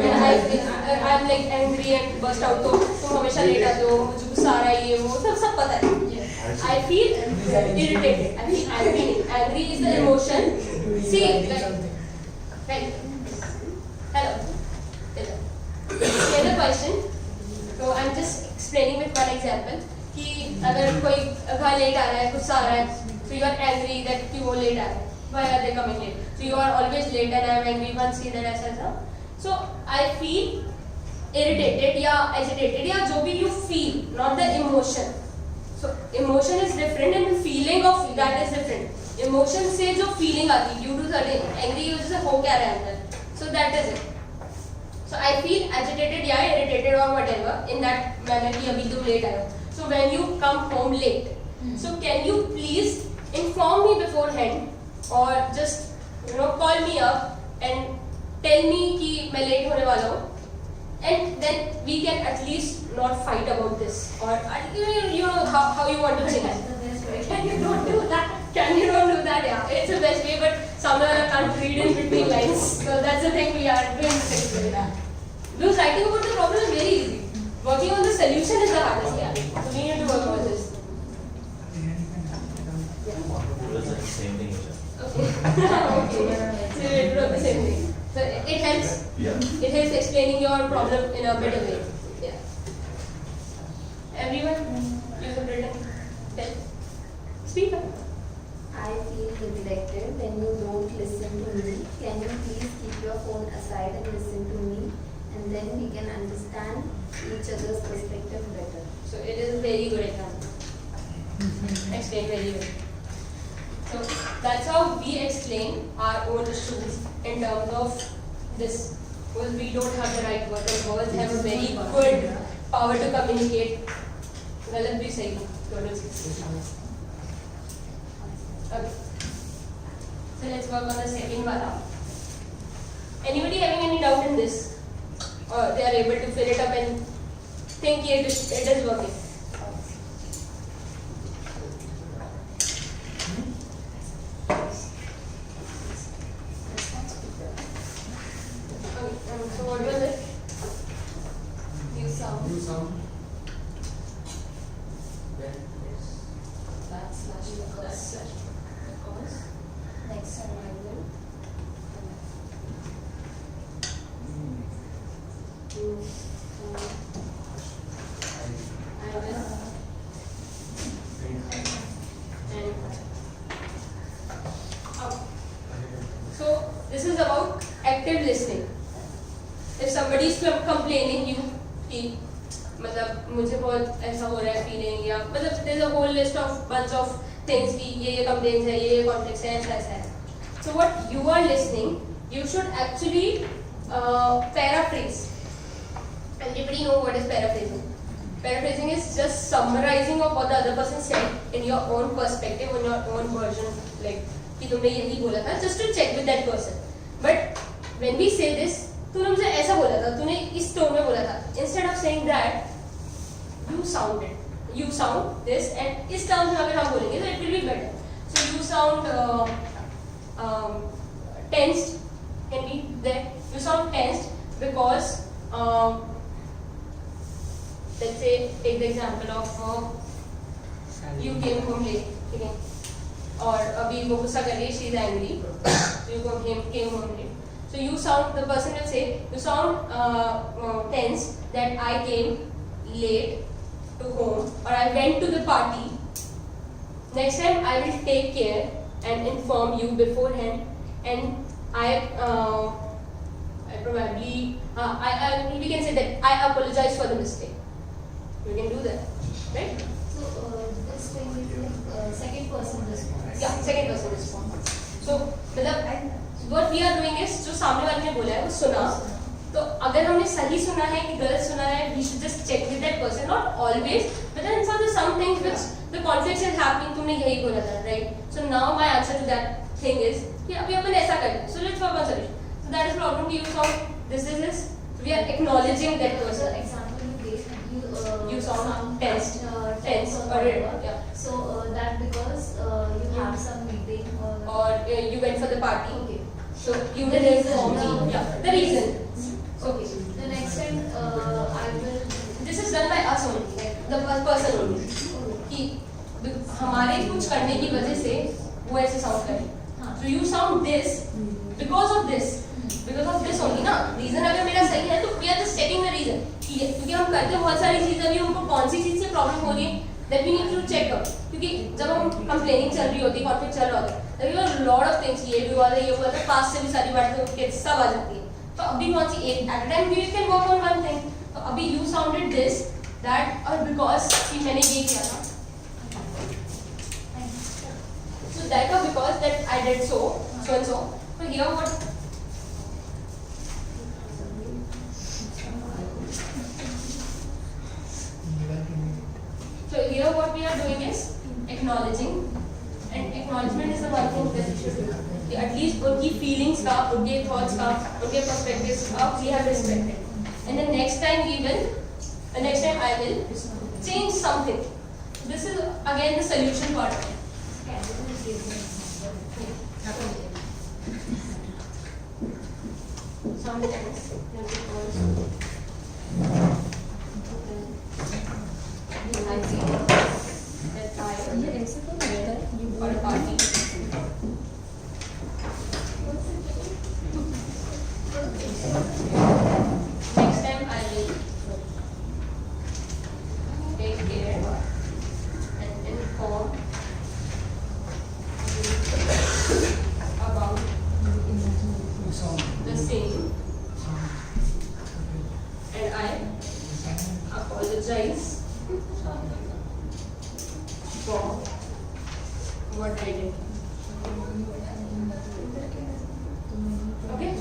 I'm like angry and burst out तो तुम हमेशा लेट आते हो मुझे गुस्सा आ रहा है ये वो सब पता है. I feel irritated. I feel angry. Angry is the emotion. See, like hello. Here's the question. So I'm just explaining with one example. कि अगर कोई घर लेट आ रहा है गुस्सा आ रहा है so you are angry that क्यों वो लेट आ रहा है. Why are they coming late? So you are always late and I am angry. One see that ऐसा. So I feel irritated या agitated या जो भी you feel, not the emotion. So emotion is different and feeling of that is different. Emotion से जो feeling आती है due to certain angry की वजह से हो क्या रहा है अंदर. So that is it. So I feel agitated या irritated or whatever in that manner कि अभी तुम late आए हो. So when you come home late, so can you please inform me beforehand or just call me up and tell me कि मैं late होने वाला हूँ. And then we can at least not fight about this or you know how you want to change. Can you don't do that? Can you don't do that? Yeah, it's the best way, but somewhere I can't read in between lines. So that's the thing we are doing things with that. Because writing about the problem is very easy. Working on the solution is the hardest. Yeah. So we need to work on this. It's like the same thing. Okay. Okay. So we do the same thing. So it helps. Yeah. It helps explaining your problem in a better way. Yeah. Everyone, you have written. Tell. Speak up. I feel neglected when you don't listen to me. Can you please keep your phone aside and listen to me? And then we can understand each other's perspective better. So it is very good example. Explain very well. So that's how we explain our own issues in terms of this. Because we don't have the right word and words have a very good power to communicate. गलत भी सही दोनों चीज़. Okay. So let's work on the second wala. Anybody having any doubt in this? Or they are able to fill it up and think it is working? So what was it? New sound. Next time I will. So this is about active listening. If somebody is complaining you कि मतलब मुझे बहुत ऐसा हो रहा है feeling या मतलब there is a whole list of bunch of things कि ये complaints है ये conflicts है ऐसा है. So what you are listening, you should actually paraphrase. Everybody know what is paraphrasing? Paraphrasing is just summarizing of what the other person said in your own perspective, in your own version, like कि तुमने यही बोला था, just to check with that person. But when we say this, तूने मुझे ऐसा बोला था, तूने इस टोन में बोला था. Instead of saying that, you sound it. You sound this, and इस टर्म में अगर हम बोलेंगे तो it will be better. So you sound tensed. Can be there. You sound tensed because let's say take the example of you came home late. ठीक है? और अभी वो गुस्सा कर रही है, she is angry. So you came home late. So you sound, the person will say, you sound tense that I came late to home or I went to the party. Next time I will take care and inform you beforehand, and I probably we can say that I apologize for the mistake. We can do that, right? So this thing is like second person response. Yeah, second person response. So मतलब what we are doing is जो सामने वाले ने बोला है वो सुना, तो अगर हमने सही सुना है कि गलत सुना है, we should just check with that person. Not always, but then some things which the conflict is happening. तुमने यही बोला था, right? So now my answer to that thing is कि अभी अपन ऐसा करें. So let's work on solution. So that is problem. You sound this is this. So we are acknowledging that So person. example you gave, You sound tensed. Tense or or whatever. yeah. So that because you have some meeting Or you went for the party. Okay. So you The will reason, inform me. Yeah, the reason. Okay. The next time I will. This is done by us only, like the person only. कि हमारे कुछ करने की वजह से वो ऐसे sound करे. So you sound this because of this. Because of this only ना. Reason अगर मेरा सही है तो we are just checking the reason. क्योंकि हम करते बहुत सारी चीजें अभी उनको कौन सी चीज से प्रॉब्लम हो रही है. That we need to check up. क्योंकि जब हम कंप्लेनिंग चल रही होती है, कॉन्फ्लिक्ट चल रहा होता है, there are a lot of things. ये भी हुआ था, ये हुआ था, पास से भी सारी बातें उठ के सब आ जाती है. तो अभी कौन सी एक at a time we can work on one thing. तो अभी you sounded this, that और because कि मैंने ये किया था. So that or because that I did so and so. So here what? So here what we are doing is acknowledging, and acknowledgement is the one thing that we should do. कि at least उनकी feelings का, उनके thoughts का, उनके perspectives का we have respected. And then next time I will change something. This is again the solution part of it. Sometimes I feel that I for a party. Next time I will take care and inform about the same, and I apologize for what I did. Okay?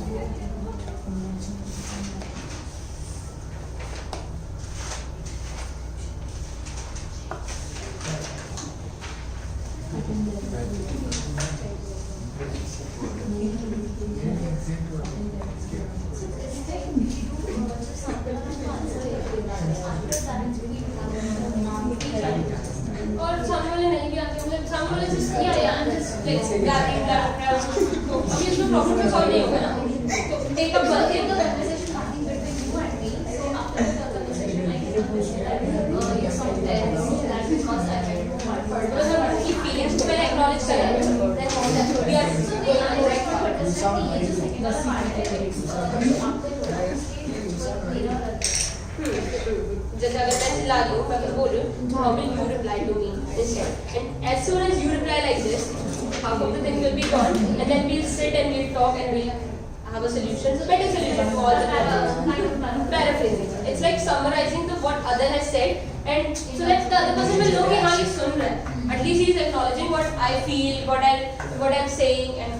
और सामने वाले नहीं भी आते, मतलब सामने वाले just blabbing. तो अभी इसमें प्रॉब्लम तो सॉल्व नहीं होगा ना. तो take up one thing. The conversation starting between you and me. So after the conversation, I can understand that you sound tense. That because I went to my मतलब उनकी feelings को पहले acknowledge करें. Then we are So they are right to understand कि ये जो second वाला part है, आपको थोड़ा उसके clear रहता है. जैसे अगर मैं चिल्ला रही हूँ, मैं अगर बोल रही हूँ, how will you reply to me instead? And as soon as you reply like this, half of the thing will be gone, and then we'll sit and we'll talk and we'll have a solution, so better solution for all the problems. Paraphrasing. It's like summarizing the what other has said, and so that the other person will know कि हाँ ये सुन रहा है. At least he is acknowledging what I feel, what I'm saying, and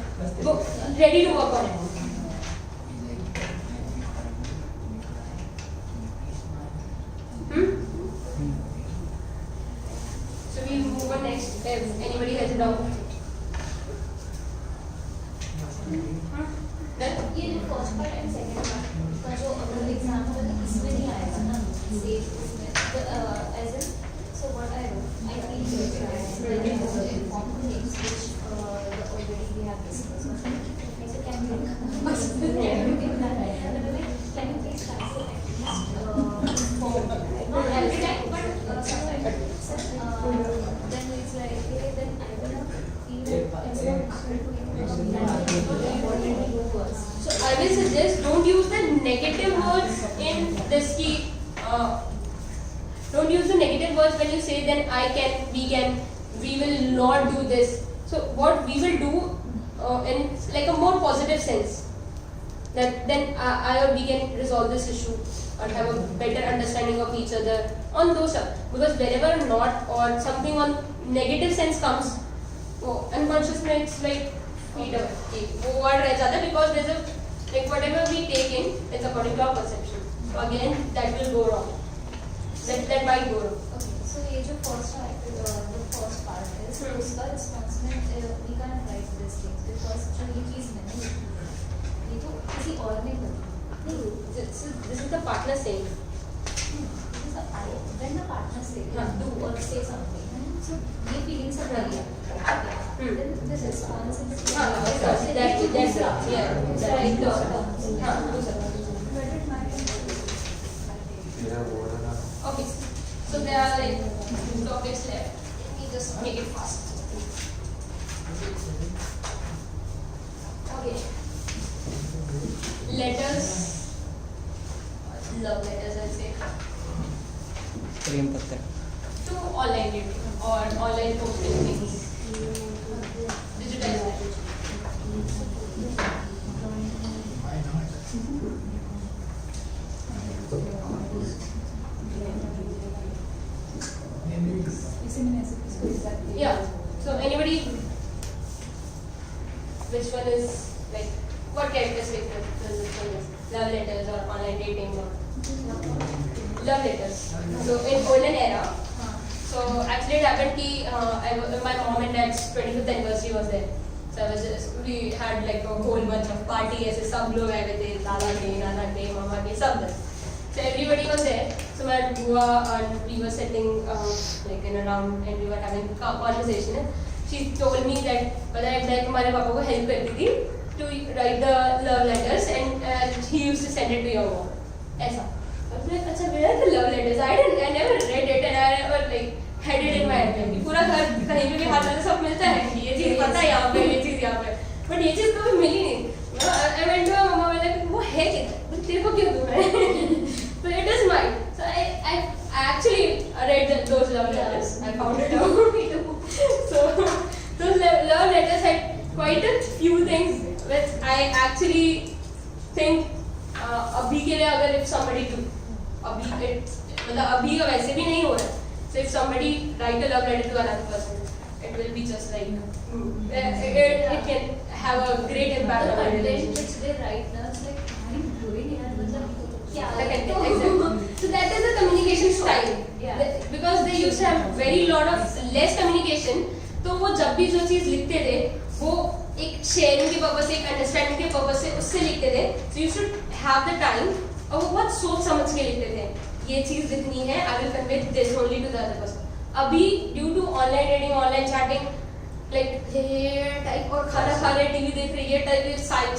ready to work on it. So we move on next. If anybody has a doubt. Then? First part and second part का जो अगर example इसमें नहीं आएगा ना same इसमें as an so what I feel inform things which already we have discussed. So can you please translate at least inform not every time but sometimes. Then it's like okay, then I will not feel it's not So I will suggest don't use the negative words in this key. Don't use the negative words when you say then I can, we will not do this. So what we will do in like a more positive sense, that then I or we can resolve this issue or have a better understanding of each other on those stuff. Because wherever not or something on negative sense comes, unconscious mind it's like feed away. वो word रह जाता है because there's a like whatever we take in, it's according to our perception. So again that will go wrong. That might go wrong. Okay, so ये जो first part है, उसका responsibility we can't write this thing because जो ये चीज़ मैंने लिखी है, ये तो किसी और ने करी नहीं. This is the partner saying. When the partner say do or say something, so ये feelings are real. Then the response is That's yeah. right. Okay, so there are like 2 topics left. Let me just make it fast. Okay. Letters, love letters, I'll say. प्रेम पत्र. To online dating or online posting things. Digitized language. Yeah. So anybody, which one is like what characteristic does this one is? Love letters or online dating or love letters. So in olden era, so actually it happened ki my mom and dad's 25th anniversary was there. So we had like a whole bunch of party ऐसे सब लोग आए हुए थे, दादा के, नाना के, मामा के, सब लोग. So everybody was there. So my bua and we were sitting like in a round and we were having a conversation. She told me that whether मैं तुम्हारे पापा को help करती थी to write the love letters and he used to send it to your mom. ऐसा. I was like, अच्छा where are the love letters? I never read it and I never like had it in my head. पूरा घर कहीं पे भी हाथ में सब मिलता है कि ये चीज़ पता है यहाँ पे, ये चीज़ यहाँ पे. But ये चीज़ कभी मिली नहीं. I went to my mama and like वो है किधर? तेरे को क्यों दूँ मैं? So it is mine. So I actually read those love letters. I found it out. So those love letters had quite a few things which I actually think अभी के लिए अगर if somebody do मतलब अभी का वैसे भी नहीं हो रहा है. So if somebody write a love letter to another person, it will be just like it can have a great impact on our relationship. which they write now, it's like I'm doing it मतलब क्या Exactly. So that is the communication style. Yeah. Because they used to have very lot of less communication. तो वो जब भी जो चीज़ लिखते थे वो एक शेयरिंग के पर्पस से, एक अंडरस्टैंडिंग के पर्पस से उससे लिखते थे. So you should have the time. और वो बहुत सोच समझ के लिखते थे. ये चीज़ लिखनी है, I will convey this only to the other person. अभी due to online dating, online chatting, like ये टाइप और खाना खा रहे, टीवी देख रहे, ये टाइप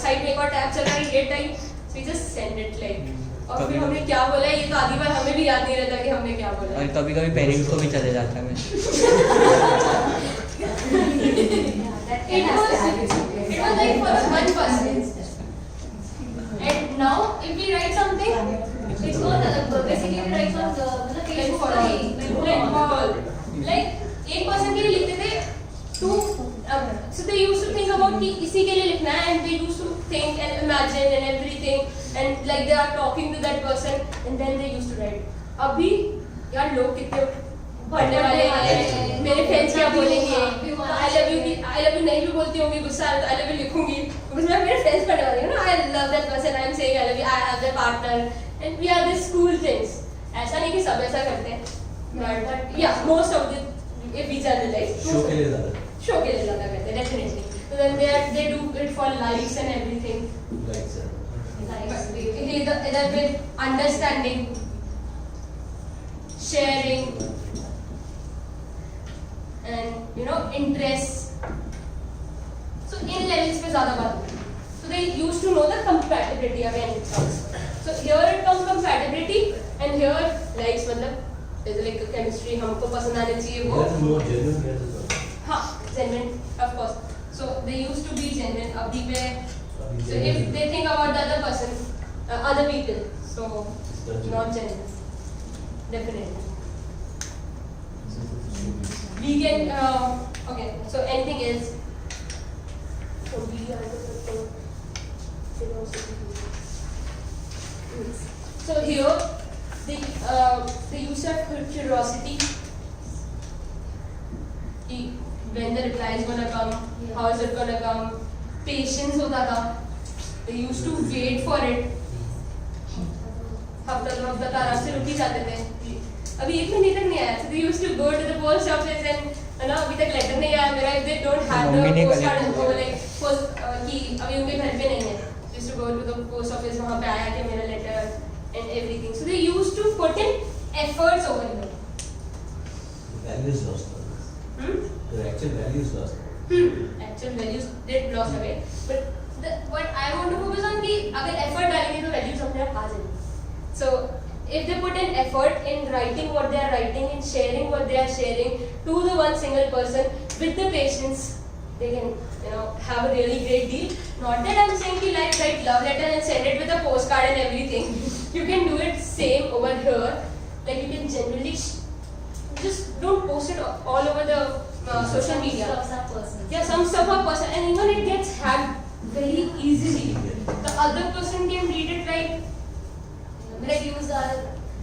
साइड में एक और टैब चल रहा है, ये type. So we just send it like. और फिर हमने क्या बोला ये तो आधी बार हमें भी याद नहीं रहता कि हमने क्या बोला. और कभी कभी पेरेंट्स को भी चले जाता है. It was like for one person. And now if we write something, it's not basically we write on the Facebook or like एक person के लिए लिखते थे to so they used to think about कि इसी के लिए लिखना है and they used to think and imagine and everything and like they are talking to that person and then they used to write. अभी यार लोग कितने पढ़ने वाले हैं, मेरे फ्रेंड्स क्या बोलेंगे, I love you नहीं भी बोलती होंगी, गुस्सा I love you लिखूंगी because मैं मेरे फ्रेंड्स पढ़ने वाली हूँ ना. I love that person, I am saying I love you, I have the partner and we are these cool things. ऐसा नहीं कि सब ऐसा करते हैं but yeah most of the if we generalize show के लिए ज़्यादा. शो के लिए ज़्यादा करते हैं definitely. So then they do it for likes and everything. Like that. इधर पे understanding, sharing, and you know interest. So in levels पे ज़्यादा बात होती है. So they used to know the compatibility again it comes. So here it comes compatibility and here likes मतलब जैसे like chemistry हमको पसंद आने चाहिए वो. That's more genuine here as well. हाँ, genuine of course. So they used to be genuine. अभी पे so if they think about the other person, other people, so not genuine. Definitely. We can okay. So anything else? So we are so here they used to have curiosity. When the reply is gonna come, how is it gonna come? Patience होता था. They used to wait for it. हफ्ता आराम से रुक ही जाते थे. अभी 1 महीने तक नहीं आया. So they used to go to the post office and ना अभी तक letter नहीं आया मेरा. If they don't have the postcard वो like post कि अभी उनके घर पे नहीं है. They used to go to the post office वहाँ पे आया कि मेरा letter and everything. So they used to put in efforts over here. Values lost. The actual values lost. Actual values did lost away. But what I want to focus on कि अगर effort डालेंगे तो values अपने आप आ जाएंगे. So if they put in effort in writing what they are writing, in sharing what they are sharing to the one single person with the patience, they can have a really great deal. Not that I'm saying कि like write love letter and send it with a postcard and everything. You can do it same over here. Like you can generally just don't post it all over the social media. Yeah, some stuff are personal and even it gets hacked very easily. The other person can read it like use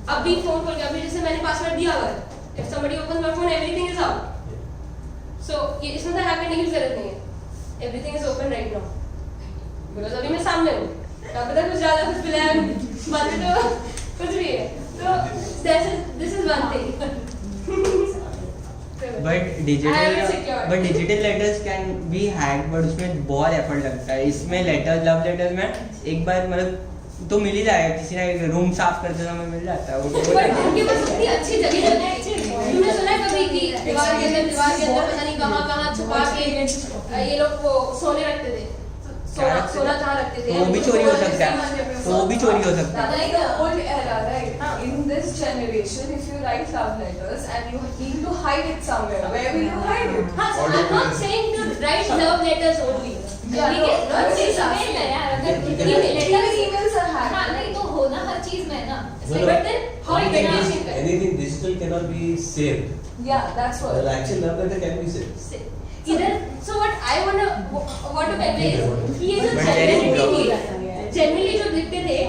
अभी phone खोल के अभी जैसे मैंने password दिया हुआ है. If somebody opens my phone, everything is out. So ये इसमें तो हैक करने की जरूरत नहीं है. Everything is open right now. Because अभी मैं सामने हूँ. क्या पता कुछ ज़्यादा कुछ प्लान बातें तो कुछ भी है. So this is one thing. But digital letters can be hacked, but उसमें बहुत effort लगता है. इसमें letters, love letters में एक बार मतलब तो मिल ही जाएगा. किसी ने रूम साफ करते समय मिल जाता है. But उनके पास इतनी अच्छी जगह है. तुमने सुना है कभी कि दीवार के अंदर पता नहीं कहाँ छुपा के ये लोग वो सोने रखते थे. सोना कहाँ रखते थे? वो भी चोरी हो सकता है. वो भी चोरी हो सकता है. Like the old era, right? In this generation, if you write love letters and you need to hide it somewhere, where will you hide it? I'm not saying to write love letters only. Emails are hacked. हाँ नहीं तो होना हर चीज में ना. But then how communication करें? Anything digital cannot be saved. Yeah, that's what. The actual love letter can be saved. Either so what I want to convey is कि ये जो genuinity थी, genuinely जो लिखते थे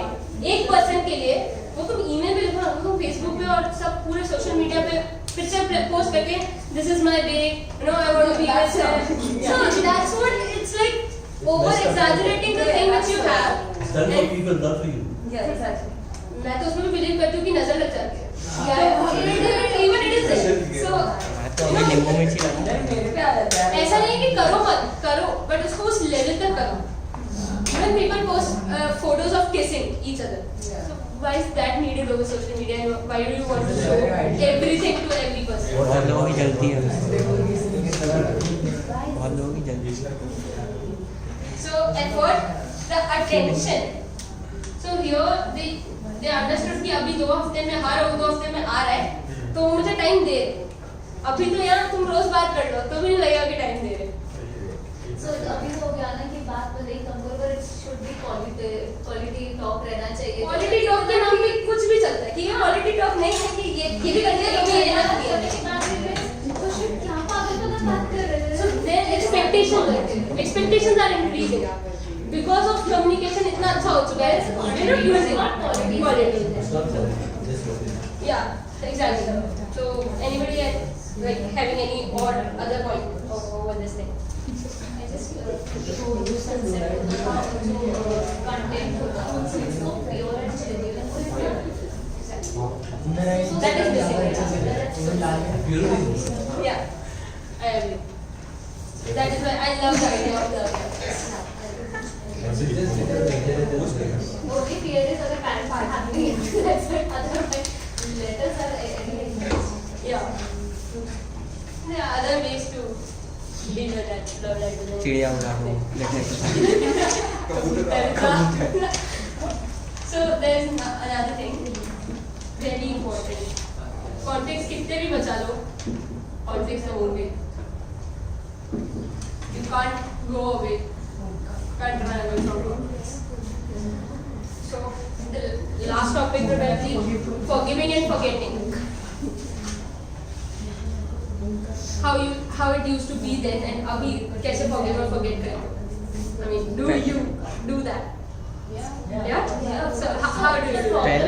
एक पर्सन के लिए वो तुम ईमेल पे लिखो, तुम फेसबुक पे और सब पूरे सोशल मीडिया पे फिर से पोस्ट करके this is my babe, I want to be with her. So that's what it's like over exaggerating the thing which you have. It's done for people, not for you. Yeah, exactly. मैं तो उसमें believe करती हूँ कि नजर लग जाती है. Yeah, even it is there. So तो अभी नींबू मिर्ची लगता है. मेरे पे आ जाता है. ऐसा नहीं कि करो मत करो, but उसको उस लेवल तक करो. When people post photos of kissing each other, so why is that needed over social media? And why do you want to show everything to every person? बहुत लोगों की जलती है. बहुत लोगों की जलती है. So effort, the attention. So here they understood कि अभी 2 हफ्ते में हर 2 हफ्ते में आ रहा है, तो मुझे टाइम दे. अभी तो यहाँ तुम रोज बात कर लो तो भी नहीं लगेगा कि टाइम दे रहे. So अभी हो गया ना कि बात भले ही कम करो, but it should be quality talk रहना चाहिए. क्वालिटी टॉक के नाम पे कुछ भी चलता है कि ये क्वालिटी टॉक नहीं है कि ये भी करते हैं कि ये ना तो शिट क्या पागलपना बात कर रहे हैं. So their expectations are increasing because of communication इतना अच्छा हो चुका है. We're not using quality. It's not quality, just what it is. Yeah, exactly. So anybody like having any or other point over this thing? I just feel use concept content होता है उसको pure and genuine. That is basically. Purity. Yeah, I agree. That is why I love the idea of the. It's just वो भी fear is अगर चिड़िया उड़ा दो So there is another thing very important. Conflicts कितने भी बचा लो, conflicts तो होंगे. You can't go away. Can't run away from conflicts. So the last topic will be forgiving and forgetting. How it used to be then and अभी कैसे forgive और forget करें? I mean, do you do that? Yeah. So how do you do that?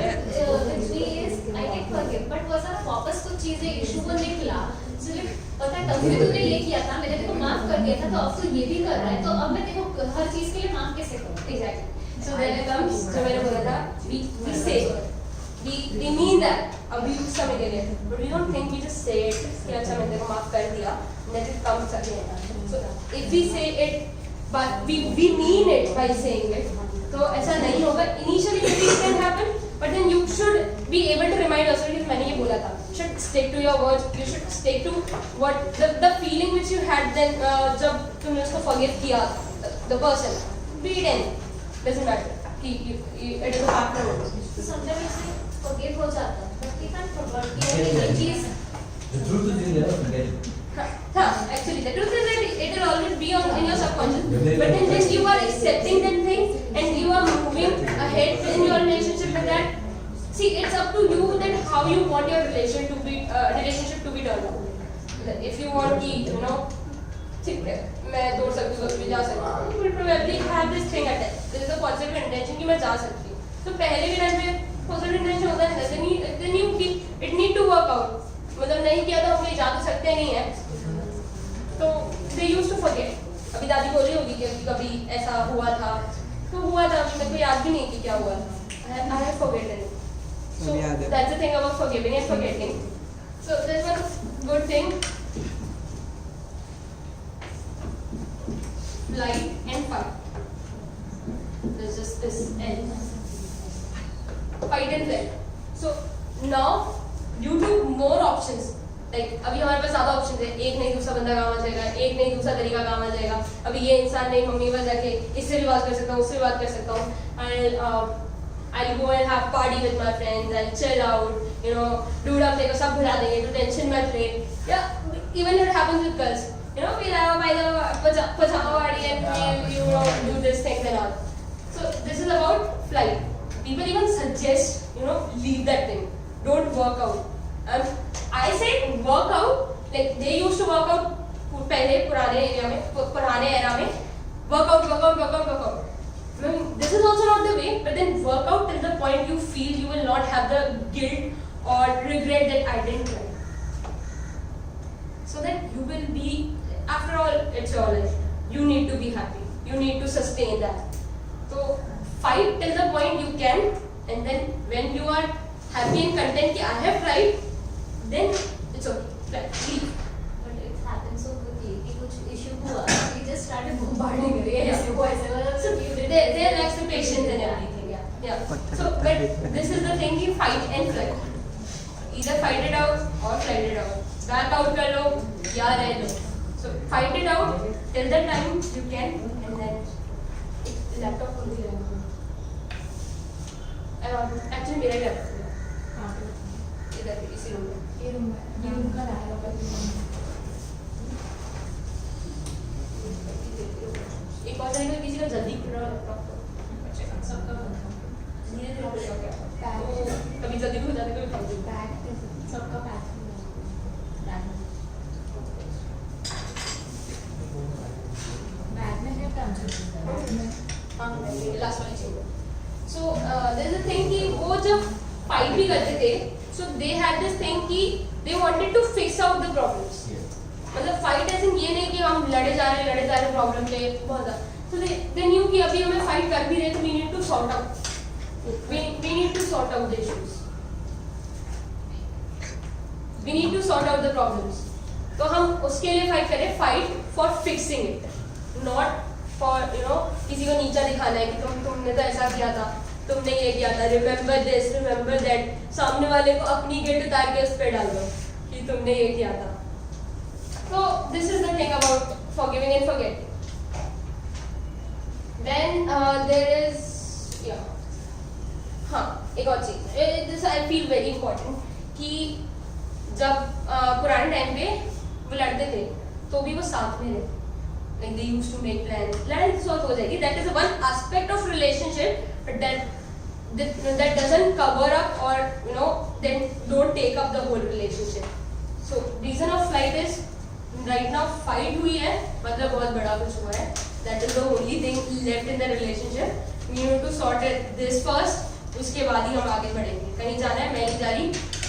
With me is I can forgive, but वो सारा वापस कुछ चीजें issue को निकला, so like पता है तब भी तूने ये किया था, मैंने तेरे को माफ कर दिया था, तो अब तू ये भी कर रहा है, तो अब मैं तेरे को हर चीज के लिए माफ कैसे करूँ? Exactly. So when it comes, जो मैंने बोला था, we say, we mean that अभी उस समय के लिए, but we don't think, we just say it कि अच्छा मैंने तेरे को माफ कर दिया, let it come again. So if we say it, but we mean it by saying it, तो ऐसा नहीं होगा. Initially maybe it can happen, but then you should be able to remind yourself कि मैंने ये बोला था. You should stick to your words. You should stick to what the feeling which you had then जब तुमने उसको forgive किया the person. Be it any, doesn't matter. कि it is a partner. तो sometimes forgive हो जाता, but we can't forget कि ये चीज. The truth is you never forget it. Actually, the truth is that it will always be in your subconscious. But then you are accepting that thing and you are moving ahead in your relationship with that. See, it's up to you that how you want your relationship to be turned out. If you want कि you know, ठीक है, मैं तोड़ सकती हूँ, भी जा सकती हूँ. You will probably have this thing attached. There is a positive intention कि मैं जा सकती हूँ. तो पहले भी टाइम पे positive intention होता है, then it need to work out. मतलब नहीं किया तो हम ये जा तो सकते नहीं है. तो they used to forget. अभी दादी बोल रही होगी कि कभी ऐसा हुआ था, तो हुआ था, अभी मेरे को याद भी नहीं कि क्या हुआ था. I have forgotten. So that's the thing about forgiving and forgetting. So there's one good thing. Flight and fight. There's just this L. Fight and flight. So now due to more options. Like अभी हमारे पास ज़्यादा option है. एक नहीं दूसरा बंदा काम आ जाएगा, एक नहीं दूसरा तरीका काम आ जाएगा. अभी ये इंसान नहीं, मम्मी पास जाके इससे भी बात कर सकता हूँ, उससे भी बात कर सकता हूँ. I'll go and have party with my friends. I'll chill out. You know, dude up देखो सब भुला देंगे, तो टेंशन मत ले. Yeah, even it happens with girls. You know, we'll have either pajama party and you know do this thing and all. So this is about flight. People even suggest, you know, leave that thing. Don't work out. I say work out, like they used to work out पहले पुराने era में work out. I mean, this is also not the way, but then work out till the point you feel you will not have the guilt or regret that I didn't try. So that you will be, after all, it's your life. You need to be happy. You need to sustain that. So fight till the point you can, and then when you are happy and content कि I have tried, then it's okay. Leave. But it happened so quickly कि कुछ issue हुआ, we just started bombarding her. Yes, you boys. So there lacks the patience and everything. Yeah. So but this is the thing, you fight and flight. Either fight it out or flight it out. Back out कर लो या रह लो. So fight it out till the time you can, and then laptop खोल दिया. Actually मेरा laptop इधर इसी room में. ये रूम का लैपटॉप एक और टाइम में किसी का जल्दी खुल रहा लैपटॉप सबका धीरे धीरे खुल गया. कभी जल्दी खुल जाता है, कभी पैक सबका पैक बैग में है हाँ लास्ट वाली चीज. So there's a thing कि वो जब फाइट भी करते थे, so they had this thing कि they wanted to fix out the problems. मतलब फाइट ऐसे ये नहीं कि हम लड़े जा रहे प्रॉब्लम पे बहुत ज़्यादा. So they knew कि अभी हमें फाइट कर भी रहे तो we need to sort out. We need to sort out the issues. We need to sort out the problems. तो हम उसके लिए फाइट करें, fight for fixing it, not for you know किसी को नीचा दिखाना है कि तुमने तो ऐसा किया था, तुमने ये किया था. Remember this, remember that. सामने वाले को अपनी गिल्ट उतार के उस पे डाल दो कि तुमने ये किया था. So this is the thing about forgiving and forgetting. Then there is हाँ एक और चीज this I feel very important कि जब पुराने टाइम पे वो लड़ते थे तो भी वो साथ में रहते like they used to make plans लड़ाई सॉल्व हो जाएगी that is one aspect of relationship but that doesn't cover up or you know then don't take up the whole relationship so reason of flight is right now fight हुई है मतलब बहुत बड़ा कुछ हुआ है that is the only thing left in the relationship we need to sort it this first उसके बाद ही हम आगे बढ़ेंगे कहीं जाना है मैं नहीं जा रही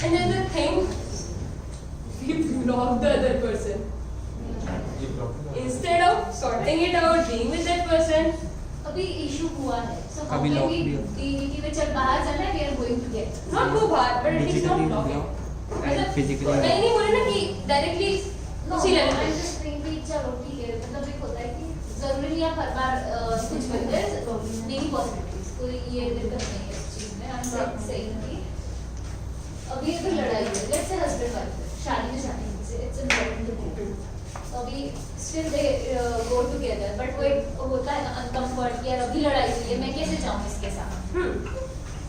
and then the thing we block the other person instead of sorting it out being with that person अभी इशू हुआ है so how अभी can lock we भी है। कि वे चल बाहर जाना है we are going to get not go बाहर but at least not Digitally blocking block and मतलब physically मैं नहीं बोल रही ना कि डायरेक्टली No, उसी लेवल I'm पे just saying कि चलो ठीक है मतलब एक होता है कि जरूरी नहीं आप हर बार कुछ बनते हैं मेरी पॉसिबिलिटीज तो ये दिक्कत नहीं है इस चीज में आई एम सेइंग कि अभी अगर लड़ाई है लेट्स से हस्बैंड वाइफ शादी में जाने से इट्स इम्पोर्टेंट टू तो अभी still they go together but वो एक होता है ना अनकंफर्ट यार अभी लड़ाई हुई है मैं कैसे जाऊं इसके साथ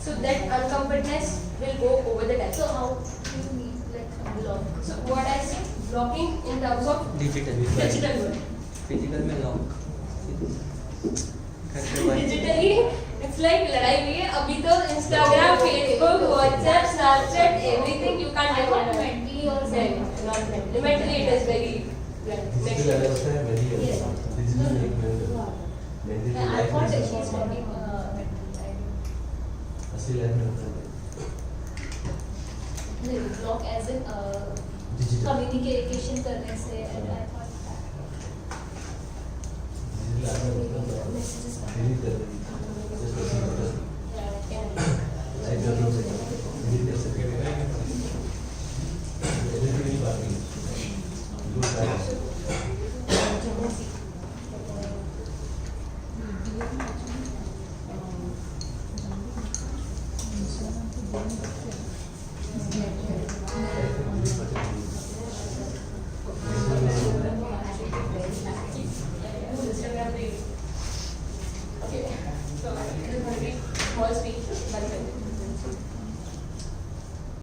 so that uncomfortness will go over the time so how do you need like block so what I say blocking in terms of digital digital world physical में lock घर पे बंद digitally it's like लड़ाई हुई है अभी तो Instagram Facebook WhatsApp Snapchat everything you can't I do want it mentally or not mentally mentally it is very next digital अलग होता है मेरी Yes. डिजिटल एक mentally I life thought that में she's talking mentally. असली life में होता है No, block as in digital communication करने से and I thought digital life में होता है messages डिलीट कर देती लाइफ में होता है डिलीट कर सकते हैं एवरीथिंग इज बाकी good times Okay, so this is going to be small speech, 1 minute.